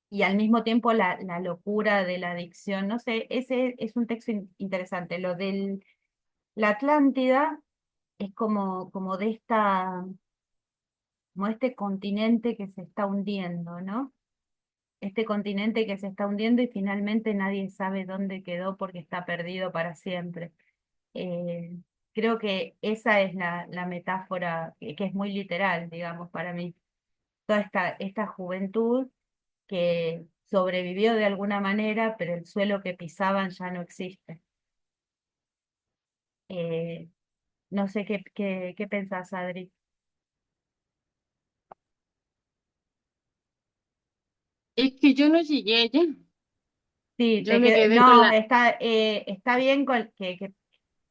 y al mismo tiempo la locura de la adicción. No sé, ese es un texto interesante. Lo de la Atlántida es como de como este continente que se está hundiendo, ¿no? Este continente que se está hundiendo y finalmente nadie sabe dónde quedó porque está perdido para siempre. Eh, Creo que esa es la metáfora que es muy literal, digamos, para mí. Toda esta juventud que sobrevivió de alguna manera, pero el suelo que pisaban ya no existe. Eh, no sé qué pensás, Adri. Es que yo no llegué allá. Sí, Yo me quedé con no, la... está bien que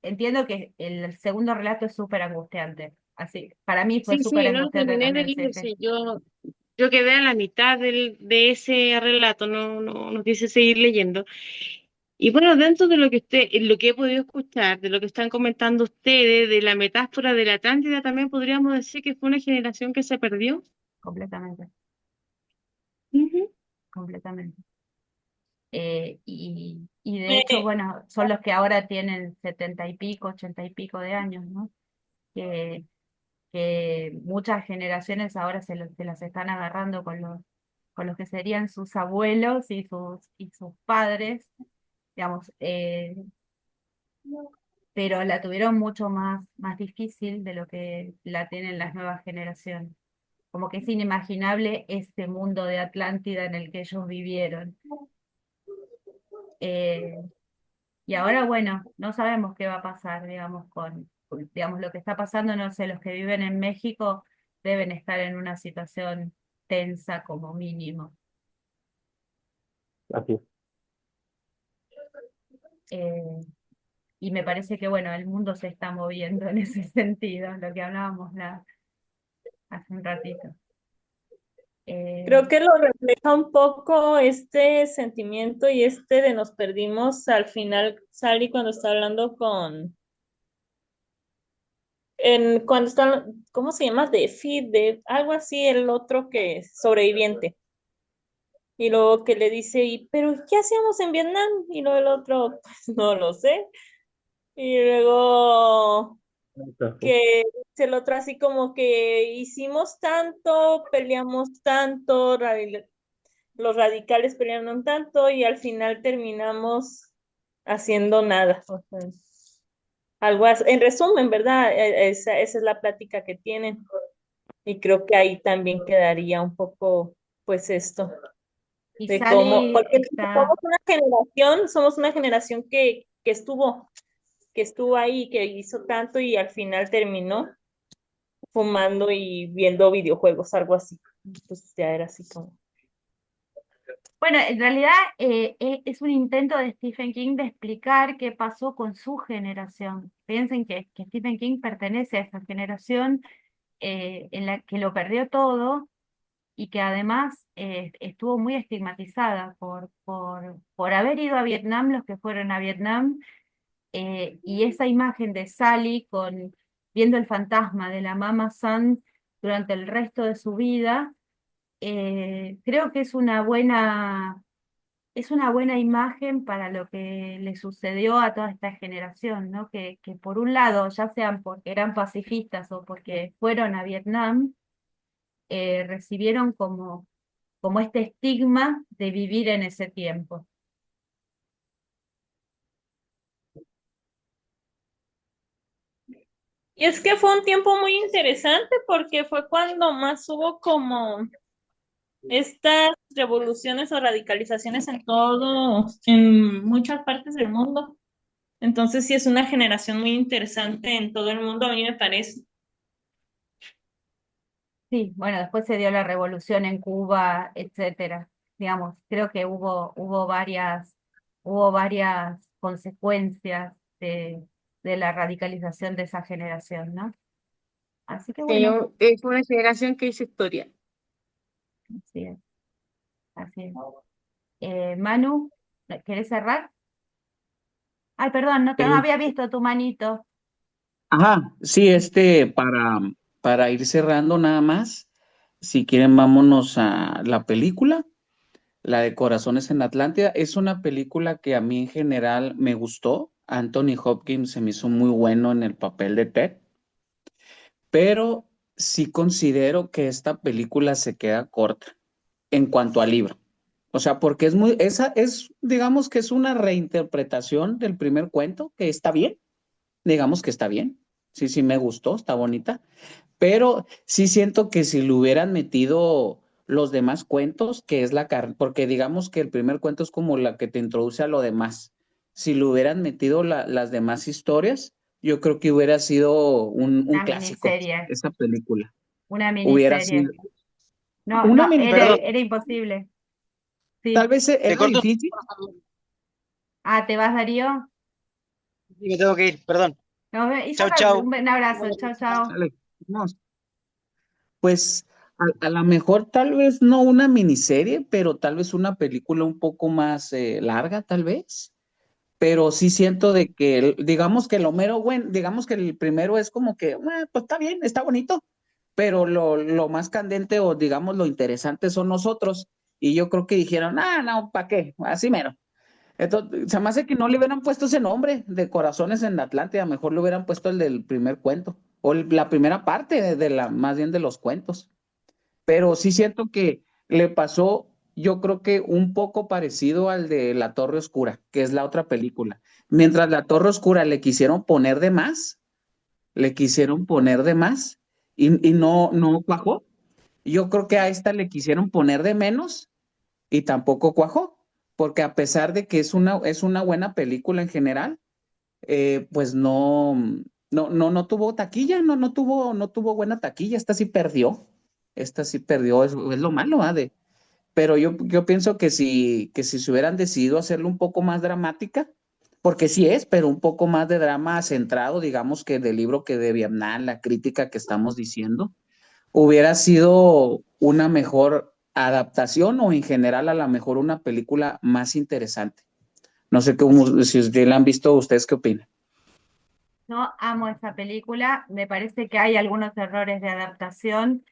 entiendo que el segundo relato es súper angustiante. Así, para mí fue Sí, súper sí, no lo angustiante terminé de también, sí, leer, sí, sí, yo quedé a la mitad de ese relato, no quise seguir leyendo. Y bueno, dentro de lo que he podido escuchar, de lo que están comentando ustedes, de la metáfora de la Atlántida, también podríamos decir que fue una generación que se perdió. completamente, Ujú. completamente. Y de hecho, Eh, bueno, son los que ahora tienen 70 y pico, 80 y pico de años, ¿no? Que, que muchas generaciones ahora se las están agarrando con los que serían sus abuelos y sus padres, digamos, pero la tuvieron mucho más difícil de lo que la tienen las nuevas generaciones. Como que es inimaginable este mundo de Atlántida en el que ellos vivieron. Eh, y ahora, bueno, no sabemos qué va a pasar, digamos, digamos, lo que está pasando, no sé, los que viven en México deben estar en una situación tensa como mínimo. Así es. Eh, y me parece que, bueno, el mundo se está moviendo en ese sentido, lo que hablábamos hace un ratito. Eh, Creo que lo refleja un poco este sentimiento y este de nos perdimos al final, Sally, cuando está hablando cuando está, ¿cómo se llama? De algo así, el otro que es sobreviviente. Y luego que le dice, pero qué hacíamos en Vietnam? Y luego el otro, pues no lo sé. Y luego Entonces, que dice el otro así como que hicimos tanto, peleamos tanto, los radicales pelearon tanto y al final terminamos haciendo nada. O sea, en resumen, ¿verdad? Esa es la plática que tienen. Y creo que ahí también quedaría un poco, pues esto, y de cómo, Sally porque está, somos una generación que estuvo ahí, que hizo tanto y al final terminó fumando y viendo videojuegos, algo así. Entonces ya era así como. bueno, en realidad es un intento de Stephen King de explicar qué pasó con su generación. Piensen que Stephen King pertenece a esa generación en la que lo perdió todo y que además estuvo muy estigmatizada por haber ido a Vietnam, los que fueron a Vietnam, y esa imagen de Sally viendo el fantasma de la Mama Sun durante el resto de su vida, creo que es una buena imagen para lo que le sucedió a toda esta generación, ¿no? Que por un lado, ya sean porque eran pacifistas o porque fueron a Vietnam, recibieron como este estigma de vivir en ese tiempo. Y es que fue un tiempo muy interesante porque fue cuando más hubo como estas revoluciones o radicalizaciones en muchas partes del mundo. Entonces sí es una generación muy interesante en todo el mundo, a mí me parece. Sí, bueno, después se dio la revolución en Cuba, etcétera. Digamos, creo que hubo varias consecuencias de la radicalización de esa generación, ¿no? Así que bueno, Es una generación que hizo historia. así es, así es. Manu, ¿querés cerrar? Ay, perdón, no Eh, había visto tu manito. Ajá, sí, para ir cerrando nada más, si quieren vámonos a la película, la de Corazones en Atlántida. Es una película que a mí en general me gustó. Anthony Hopkins se me hizo muy bueno en el papel de Ted, pero sí considero que esta película se queda corta en cuanto al libro. O sea, porque digamos que es una reinterpretación del primer cuento, que está bien, digamos que está bien. Sí, sí me gustó, está bonita. Pero sí siento que si le hubieran metido los demás cuentos, que es porque digamos que el primer cuento es como la que te introduce a lo demás. Si le hubieran metido las demás historias, yo creo que hubiera sido un Una clásico, miniserie, esa película. una Hubiera sido miniserie. No, una no, mini, Perdón, era imposible. tal Sí. vez te era corto, difícil. Ah, ¿te vas, Darío? y me tengo que ir, perdón. Y Chau, saca chau. un abrazo. Chao, chao. Sale, vamos. Pues a lo mejor tal vez no una miniserie, pero tal vez una película un poco más larga, tal vez. Pero sí siento de que, digamos que digamos que el primero es como que, pues está bien, está bonito, pero lo más candente o digamos lo interesante son nosotros. Y yo creo que dijeron, no, ¿para qué? Así mero. Entonces, se me hace que no le hubieran puesto ese nombre de Corazones en la Atlántida, mejor le hubieran puesto el del primer cuento, o la primera parte más bien de los cuentos. Pero sí siento que le pasó, yo creo que un poco parecido al de La Torre Oscura, que es la otra película. Mientras La Torre Oscura le quisieron poner de más y no cuajó. Yo creo que a esta le quisieron poner de menos y tampoco cuajó, porque a pesar de que es una buena película en general, pues no tuvo taquilla, no tuvo buena taquilla, esta sí perdió, es lo malo, ¿ah? Pero yo pienso que si se hubieran decidido hacerlo un poco más dramática, porque sí es, pero un poco más de drama centrado, digamos que del libro que de Vietnam, la crítica que estamos diciendo, hubiera sido una mejor adaptación o en general a lo mejor una película más interesante. No sé si ustedes la han visto, ¿ustedes qué opinan? No, amo esa película. Me parece que hay algunos errores de adaptación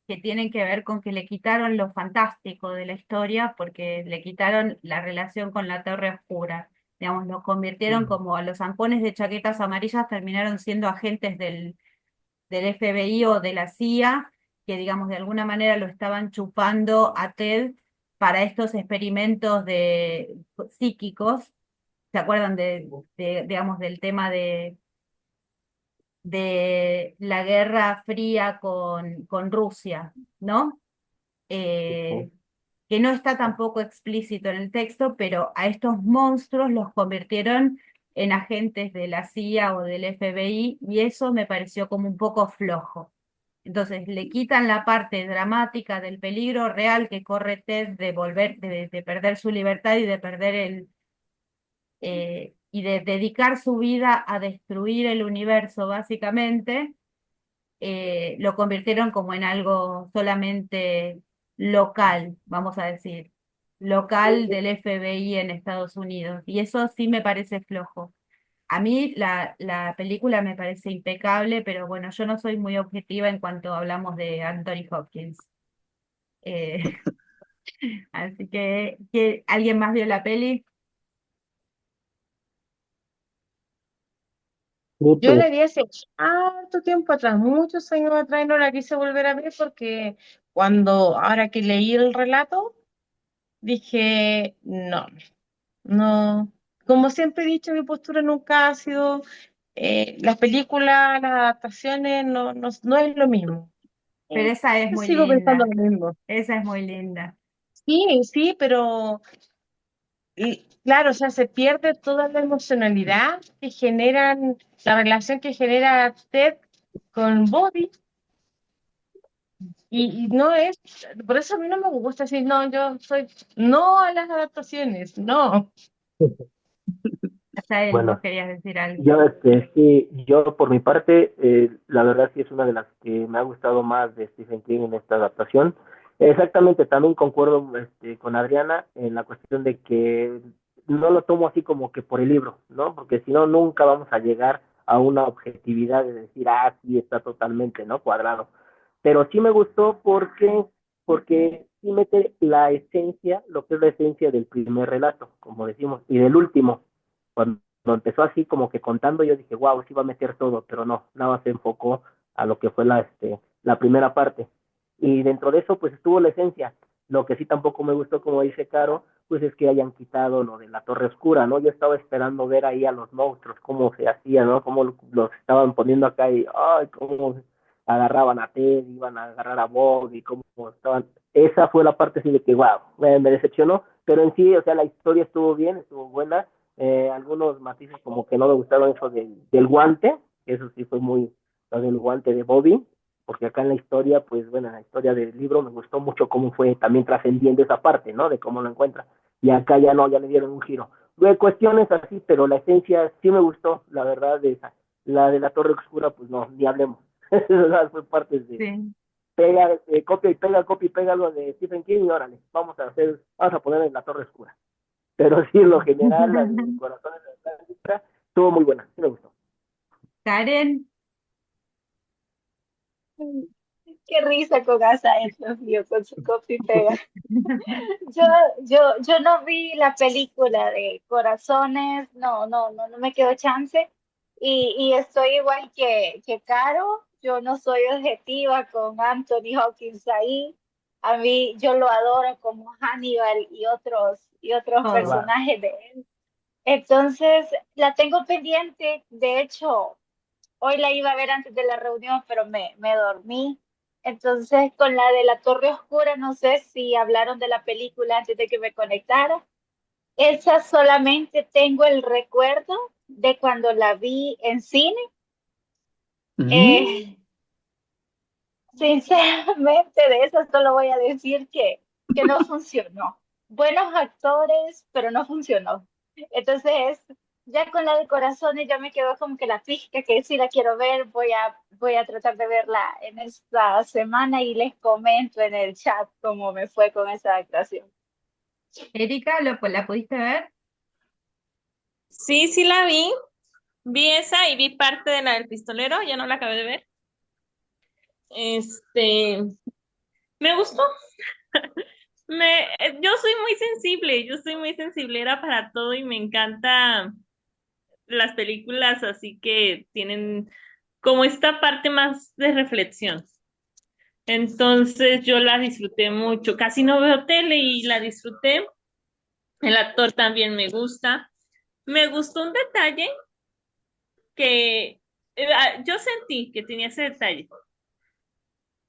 que tienen que ver con que le quitaron lo fantástico de la historia, porque le quitaron la relación con la Torre Oscura. Digamos, los convirtieron como a los zampones de chaquetas amarillas, terminaron siendo agentes del FBI o de la CIA, que digamos de alguna manera lo estaban chupando a Ted para estos experimentos psíquicos. ¿Se acuerdan digamos, del tema de la Guerra Fría con Rusia, ¿no? Eh, que no está tampoco explícito en el texto, pero a estos monstruos los convirtieron en agentes de la CIA o del FBI y eso me pareció como un poco flojo. Entonces le quitan la parte dramática del peligro real que corre Ted de perder su libertad y de perder y de dedicar su vida a destruir el universo, básicamente. Lo convirtieron como en algo solamente local, vamos a decir, local del FBI en Estados Unidos. Y eso sí me parece flojo. A mí la película me parece impecable, pero bueno, yo no soy muy objetiva en cuanto hablamos de Anthony Hopkins. Eh, así que, ¿alguien más vio la peli? Yo Pues, la vi hace harto tiempo atrás, muchos años atrás, y no la quise volver a ver porque ahora que leí el relato, dije, no, no. Como siempre he dicho, mi postura nunca ha sido, las películas, las adaptaciones, no es lo mismo. Pero esa es Yo muy sigo pensando linda, lo mismo. esa es muy linda. Sí, sí, pero claro, o sea, se pierde toda la emocionalidad que generan, la relación que genera Ted con Bobby. Y no es, por eso a mí no me gusta decir, no, yo soy no a las adaptaciones, no. Hasta él, vos bueno, querías decir algo. sí, yo por mi parte, la verdad sí es una de las que me ha gustado más de Stephen King en esta adaptación. Exactamente, también concuerdo con Adriana en la cuestión de que no lo tomo así como que por el libro, ¿no? Porque si no, nunca vamos a llegar a una objetividad de decir, ah, sí, está totalmente, ¿no? Cuadrado. Pero sí me gustó porque sí mete la esencia, lo que es la esencia del primer relato, como decimos, y del último. Cuando empezó así como que contando, yo dije, wow, sí va a meter todo, pero no, nada más se enfocó a lo que fue la primera parte. Y dentro de eso, pues estuvo la esencia. Lo que sí tampoco me gustó, como dice Caro, pues es que hayan quitado lo de la Torre Oscura, ¿no? Yo estaba esperando ver ahí a los monstruos, cómo se hacía, ¿no? Cómo los estaban poniendo acá y, ay, cómo agarraban a Ted, iban a agarrar a Bob y cómo estaban. Esa fue la parte así de que, wow, me decepcionó, pero en sí, o sea, la historia estuvo bien, estuvo buena. Algunos matices como que no me gustaron eso del guante, eso sí fue muy, lo del guante de Bobby, porque acá en la historia, pues bueno, en la historia del libro me gustó mucho cómo fue también trascendiendo esa parte, ¿no? De cómo lo encuentra. Y acá ya no, ya le dieron un giro. Cuestiones así, pero la esencia sí me gustó, la verdad, de esa. La de la Torre Oscura, pues no, ni hablemos. Fue parte de Sí. pega, copia y pega algo de Stephen King y órale, vamos a poner en la Torre Oscura. Pero sí, en lo general, la de Corazones de Atlántica estuvo muy buena, sí me gustó. Karen, Qué risa con Asael, Dios mío, con su copia y pega. Yo, yo no vi la película de Corazones, no me quedó chance. Y estoy igual que Caro, yo no soy objetiva con Anthony Hopkins ahí. A mí, yo lo adoro como Hannibal y otros todo. Claro. personajes de él. Entonces, la tengo pendiente. De hecho, hoy la iba a ver antes de la reunión, pero me dormí. Entonces, con la de la Torre Oscura, no sé si hablaron de la película antes de que me conectara. Esa solamente tengo el recuerdo de cuando la vi en cine. Mm. Eh, Sinceramente, de esa solo voy a decir que no funcionó. Buenos actores, pero no funcionó. Entonces, ya con la de Corazones ya me quedó como que la pizca que sí la quiero ver. Voy a tratar de verla en esta semana y les comento en el chat cómo me fue con esa actuación. Erika, ¿la pudiste ver? Sí, sí la vi. Vi esa y vi parte de la del pistolero, ya no la acabé de ver. Me gustó. Yo soy muy sensiblera para todo y me encanta las películas así que tienen como esta parte más de reflexión. Entonces yo la disfruté mucho. Casi no veo tele y la disfruté. El actor también me gusta. Me gustó un detalle que yo sentí que tenía ese detalle,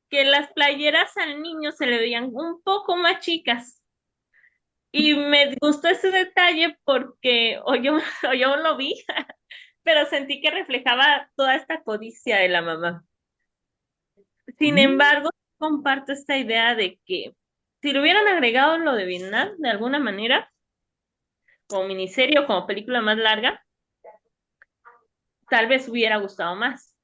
que las playeras al niño se le veían un poco más chicas. Y me gustó ese detalle porque o yo lo vi, pero sentí que reflejaba toda esta codicia de la mamá. Sin Mm. embargo, comparto esta idea de que si le hubieran agregado lo de Vietnam de alguna manera, como miniserie o como película más larga, tal vez hubiera gustado más.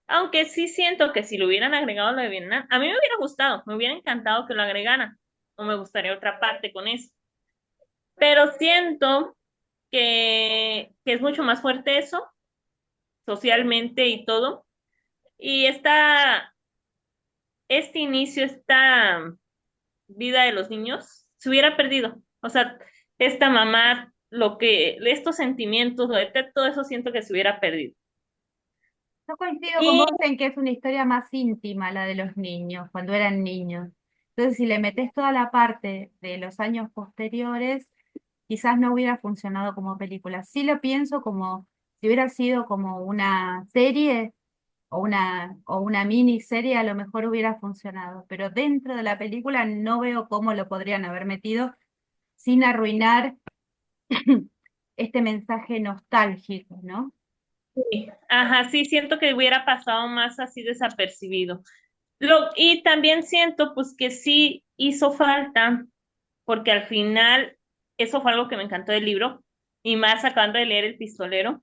Aunque sí siento que si le hubieran agregado lo de Vietnam, a mí me hubiera gustado, me hubiera encantado que lo agregaran, o me gustaría otra parte con eso. Pero siento que es mucho más fuerte eso, socialmente y todo. Y este inicio, esta vida de los niños, se hubiera perdido. O sea, esta mamá, estos sentimientos, todo eso siento que se hubiera perdido. Yo coincido con Y vos en que es una historia más íntima la de los niños, cuando eran niños. Entonces, si le metes toda la parte de los años posteriores, quizás no hubiera funcionado como película. Sí lo pienso como si hubiera sido como una serie o una miniserie, a lo mejor hubiera funcionado. Pero dentro de la película no veo cómo lo podrían haber metido sin arruinar este mensaje nostálgico, ¿no? sí, ajá, sí, siento que hubiera pasado más así desapercibido. Y también siento pues que sí hizo falta, porque al final eso fue algo que me encantó del libro, y más acabando de leer El Pistolero,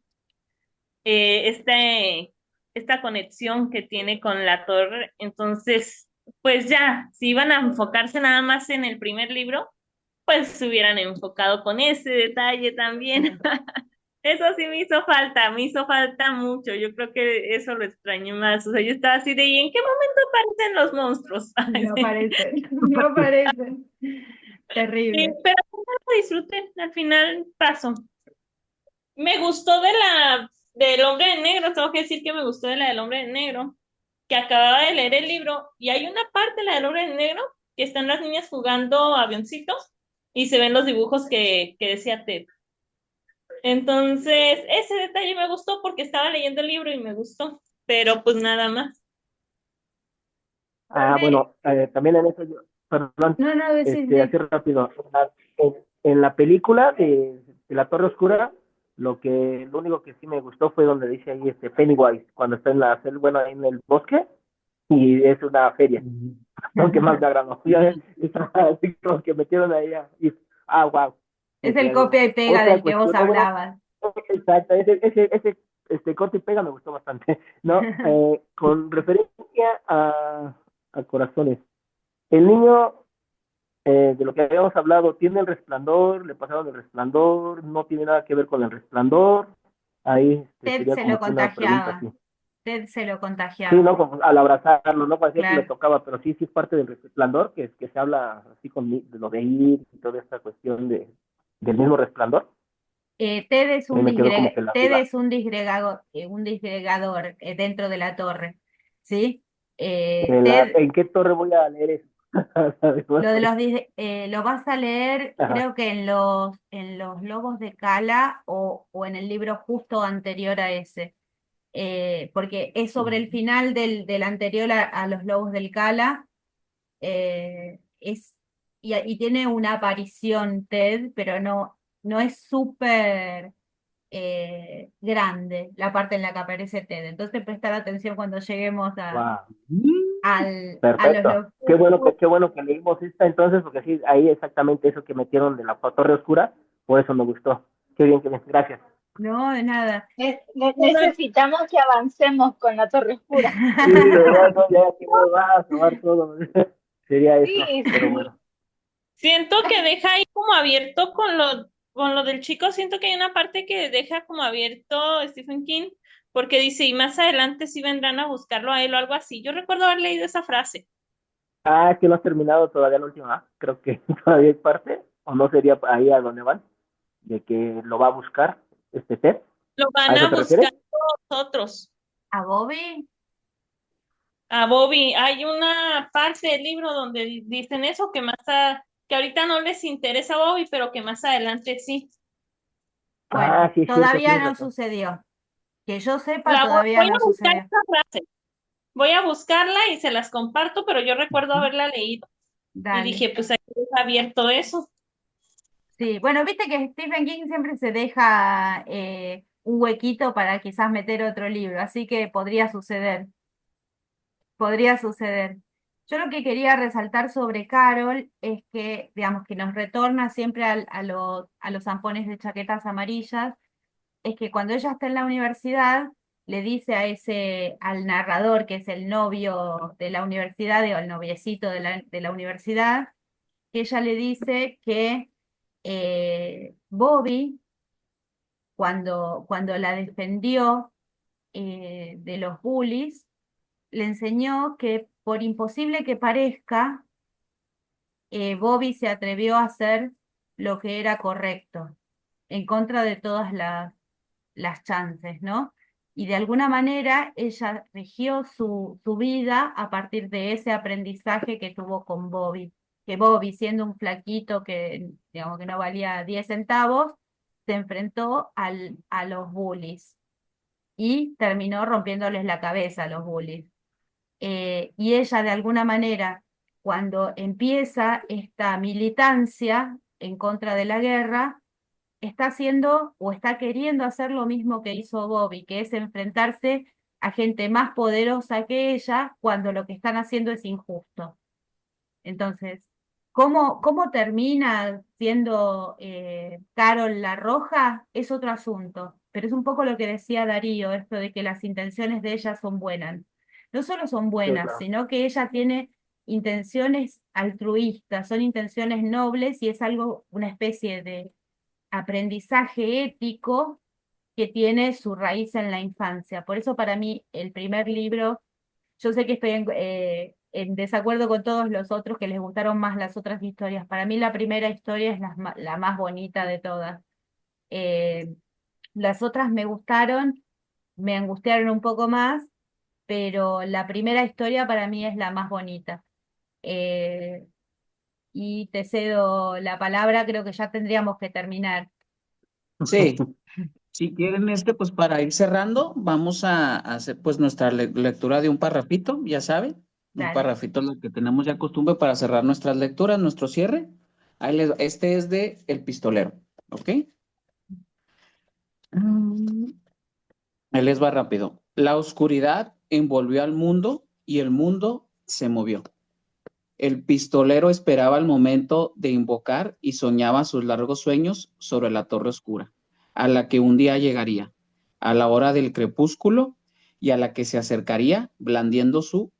esta conexión que tiene con la torre. Entonces, pues ya, si iban a enfocarse nada más en el primer libro, pues se hubieran enfocado con ese detalle también. Eso sí me hizo falta mucho. Yo creo que eso lo extrañé más. O sea, yo estaba así de, ¿y en qué momento aparecen los monstruos? No aparecen, no aparecen. Sí, Terrible. pero al final lo disfruté, al final pasó. Me gustó del Hombre de Negro, tengo que decir que me gustó de la del Hombre de Negro, que acababa de leer el libro, y hay una parte de la del Hombre de Negro que están las niñas jugando avioncitos y se ven los dibujos que decía Ted. Entonces, ese detalle me gustó porque estaba leyendo el libro y me gustó, pero pues nada más. Bueno, también en eso yo, perdón, No, no, decís, así rápido. En la película de La Torre Oscura, lo único que sí me gustó fue donde dice ahí Pennywise, cuando está bueno, ahí en el bosque, y es una feria, aunque más me agradó. Ya está así como que metieron ahí, wow. es el copia y pega Otra del que vos cuestión, bueno, hablabas. exacto, ese corte y pega me gustó bastante, ¿no? Con referencia a Corazones, el niño, de lo que habíamos hablado, tiene el resplandor, le pasaron el resplandor, no tiene nada que ver con el resplandor, ahí Ted sería se como lo que una pregunta contagiaba. así. Ted se lo Sí, contagiaba, no, como al abrazarlo, no parecía que le claro. tocaba, pero sí es parte del resplandor, que se habla así de lo de ir y toda esta cuestión del mismo resplandor. Ted es Ahí un me quedó como que la Ted duda. es un disgregador dentro de la torre, ¿sí? Ted, ¿En qué torre voy a leer eso? lo de lo vas a leer, Ajá. creo que en los Lobos de Cala o en el libro justo anterior a ese, porque es sobre el final del anterior a los Lobos del Cala, y tiene una aparición Ted, pero no es súper grande la parte en la que aparece Ted. Entonces prestar atención cuando lleguemos Wow. a los Perfecto. lobos. Qué bueno que leímos esta entonces, porque sí, ahí exactamente eso que metieron de la Torre Oscura, por eso me gustó. Qué bien, qué bien. Gracias. No, de nada. Necesitamos que avancemos con la Torre Oscura. Sí, ¿verdad? No, ya que va a acabar todo. Sería eso, Sí, pero sí. bueno. Siento que deja ahí como abierto con lo del chico, siento que hay una parte que deja como abierto Stephen King, porque dice, y más adelante sí vendrán a buscarlo a él o algo así. Yo recuerdo haber leído esa frase. Es que no has terminado todavía la última. Creo que todavía hay parte, o no sería ahí a donde van, de que lo va a buscar Ted. Lo ¿A van eso a te refieres? buscar nosotros, ¿A Bobby? a Bobby. Hay una parte del libro donde dicen eso, que ahorita no les interesa a Bobby, pero que más adelante sí. Bueno, Sí, es cierto, todavía tienes no razón. sucedió. Que yo sepa, todavía Voy no a buscar sucedió. esa frase. Voy a buscarla y se las comparto, pero yo recuerdo haberla leído y Dale. dije, pues aquí está abierto eso. Sí, bueno, viste que Stephen King siempre se deja un huequito para quizás meter otro libro, así que podría suceder. Podría suceder. Yo lo que quería resaltar sobre Carol es que, digamos, que nos retorna siempre a los zampones de chaquetas amarillas, es que cuando ella está en la universidad, le dice al narrador, que es el novio de la universidad, o el noviecito de la universidad, que ella le dice que Bobby, cuando la defendió de los bullies, le enseñó que por imposible que parezca, Bobby se atrevió a hacer lo que era correcto, en contra de todas las chances, ¿no? Y de alguna manera ella rigió su vida a partir de ese aprendizaje que tuvo con Bobby, que Bobby, siendo un flaquito que, digamos, que no valía 10 centavos, se enfrentó a los bullies y terminó rompiéndoles la cabeza a los bullies. Y ella de alguna manera, cuando empieza esta militancia en contra de la guerra, está haciendo o está queriendo hacer lo mismo que hizo Bobby, que es enfrentarse a gente más poderosa que ella cuando lo que están haciendo es injusto. Entonces, cómo termina siendo Carol la Roja? Es otro asunto, pero es un poco lo que decía Darío, esto de que las intenciones de ella son buenas. No solo son Sí, buenas, claro. sino que ella tiene intenciones altruistas, son intenciones nobles y es algo, una especie de aprendizaje ético que tiene su raíz en la infancia. Por eso para mí el primer libro, yo sé que estoy en desacuerdo con todos los otros que les gustaron más las otras historias. Para mí la primera historia es la más bonita de todas. Eh, las otras me gustaron, me angustiaron un poco más, pero la primera historia para mí es la más bonita. Eh, y te cedo la palabra, creo que ya tendríamos que terminar. Sí, si quieren pues para ir cerrando, vamos a hacer pues nuestra lectura de un parrafito, ya saben, un Dale. parrafito lo que tenemos ya costumbre para cerrar nuestras lecturas, nuestro cierre. Este es de El Pistolero, ¿ok? Él les va rápido. La oscuridad envolvió al mundo y el mundo se movió. El pistolero esperaba el momento de invocar y soñaba sus largos sueños sobre la torre oscura, a la que un día llegaría, a la hora del crepúsculo, y a la que se acercaría blandiendo su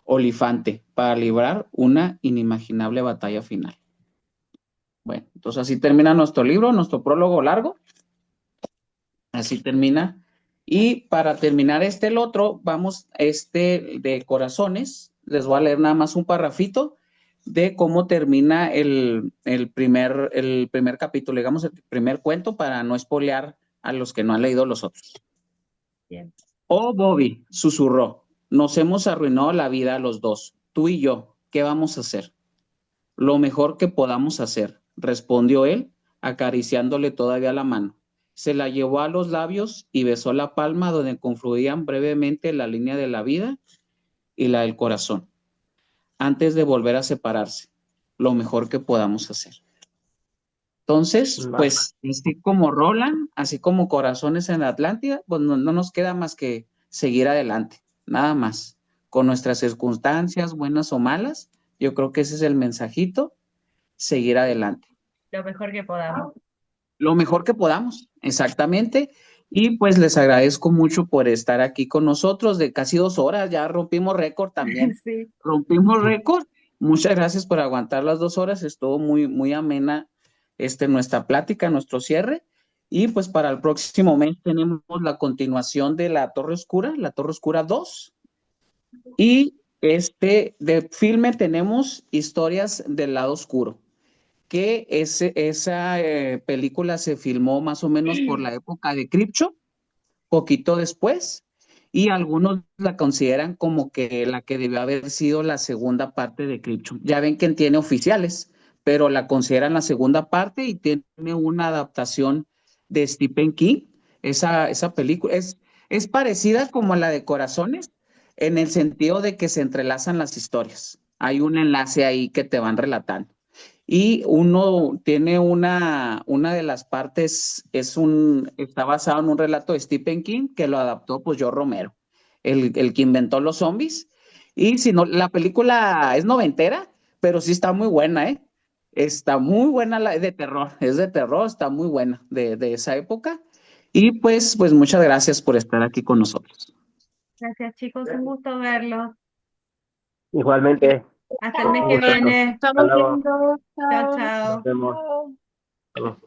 olifante para librar una inimaginable batalla final. Bueno, entonces así termina nuestro libro, nuestro prólogo largo. Así termina. Y para terminar el otro, vamos de corazones. Les voy a leer nada más un parrafito de cómo termina el primer capítulo, digamos el primer cuento, para no espolear a los que no han leído los otros. Bien. Oh, Bobby, susurró, nos hemos arruinado la vida los dos, tú y yo, ¿qué vamos a hacer? Lo mejor que podamos hacer, respondió él, acariciándole todavía la mano. Se la llevó a los labios y besó la palma donde confluían brevemente la línea de la vida y la del corazón, antes de volver a separarse. Lo mejor que podamos hacer. Entonces, pues, así como Roland, así como Corazones en la Atlántida, pues no nos queda más que seguir adelante, nada más. Con nuestras circunstancias, buenas o malas, yo creo que ese es el mensajito, seguir adelante. Lo mejor que podamos. Lo mejor que podamos, exactamente. Y pues les agradezco mucho por estar aquí con nosotros de casi 2 horas, ya rompimos récord también. Sí. Rompimos récord. Muchas gracias por aguantar las 2 horas, estuvo muy, muy amena nuestra plática, nuestro cierre. Y pues para el próximo mes tenemos la continuación de La Torre Oscura 2. Y de filme tenemos Historias del Lado Oscuro, que esa película se filmó más o menos por la época de Creepshow, poquito después, y algunos la consideran como que la que debió haber sido la segunda parte de Creepshow. Ya ven que tiene oficiales, pero la consideran la segunda parte y tiene una adaptación de Stephen King. Esa película es parecida como a la de Corazones, en el sentido de que se entrelazan las historias. Hay un enlace ahí que te van relatando. Y uno tiene una de las partes, está basado en un relato de Stephen King que lo adaptó pues Joe Romero, el que inventó los zombies. Y si no, la película es noventera, pero sí está muy buena, ¿eh? Está muy buena, es de terror, está muy buena de esa época. Y pues muchas gracias por estar aquí con nosotros. Gracias, chicos, un gusto verlos. Igualmente. Hasta el mes Un que gustazo. viene. Estamos Hasta luego. viendo. Chao, Chao. chao. Nos vemos. Chao. Hasta luego.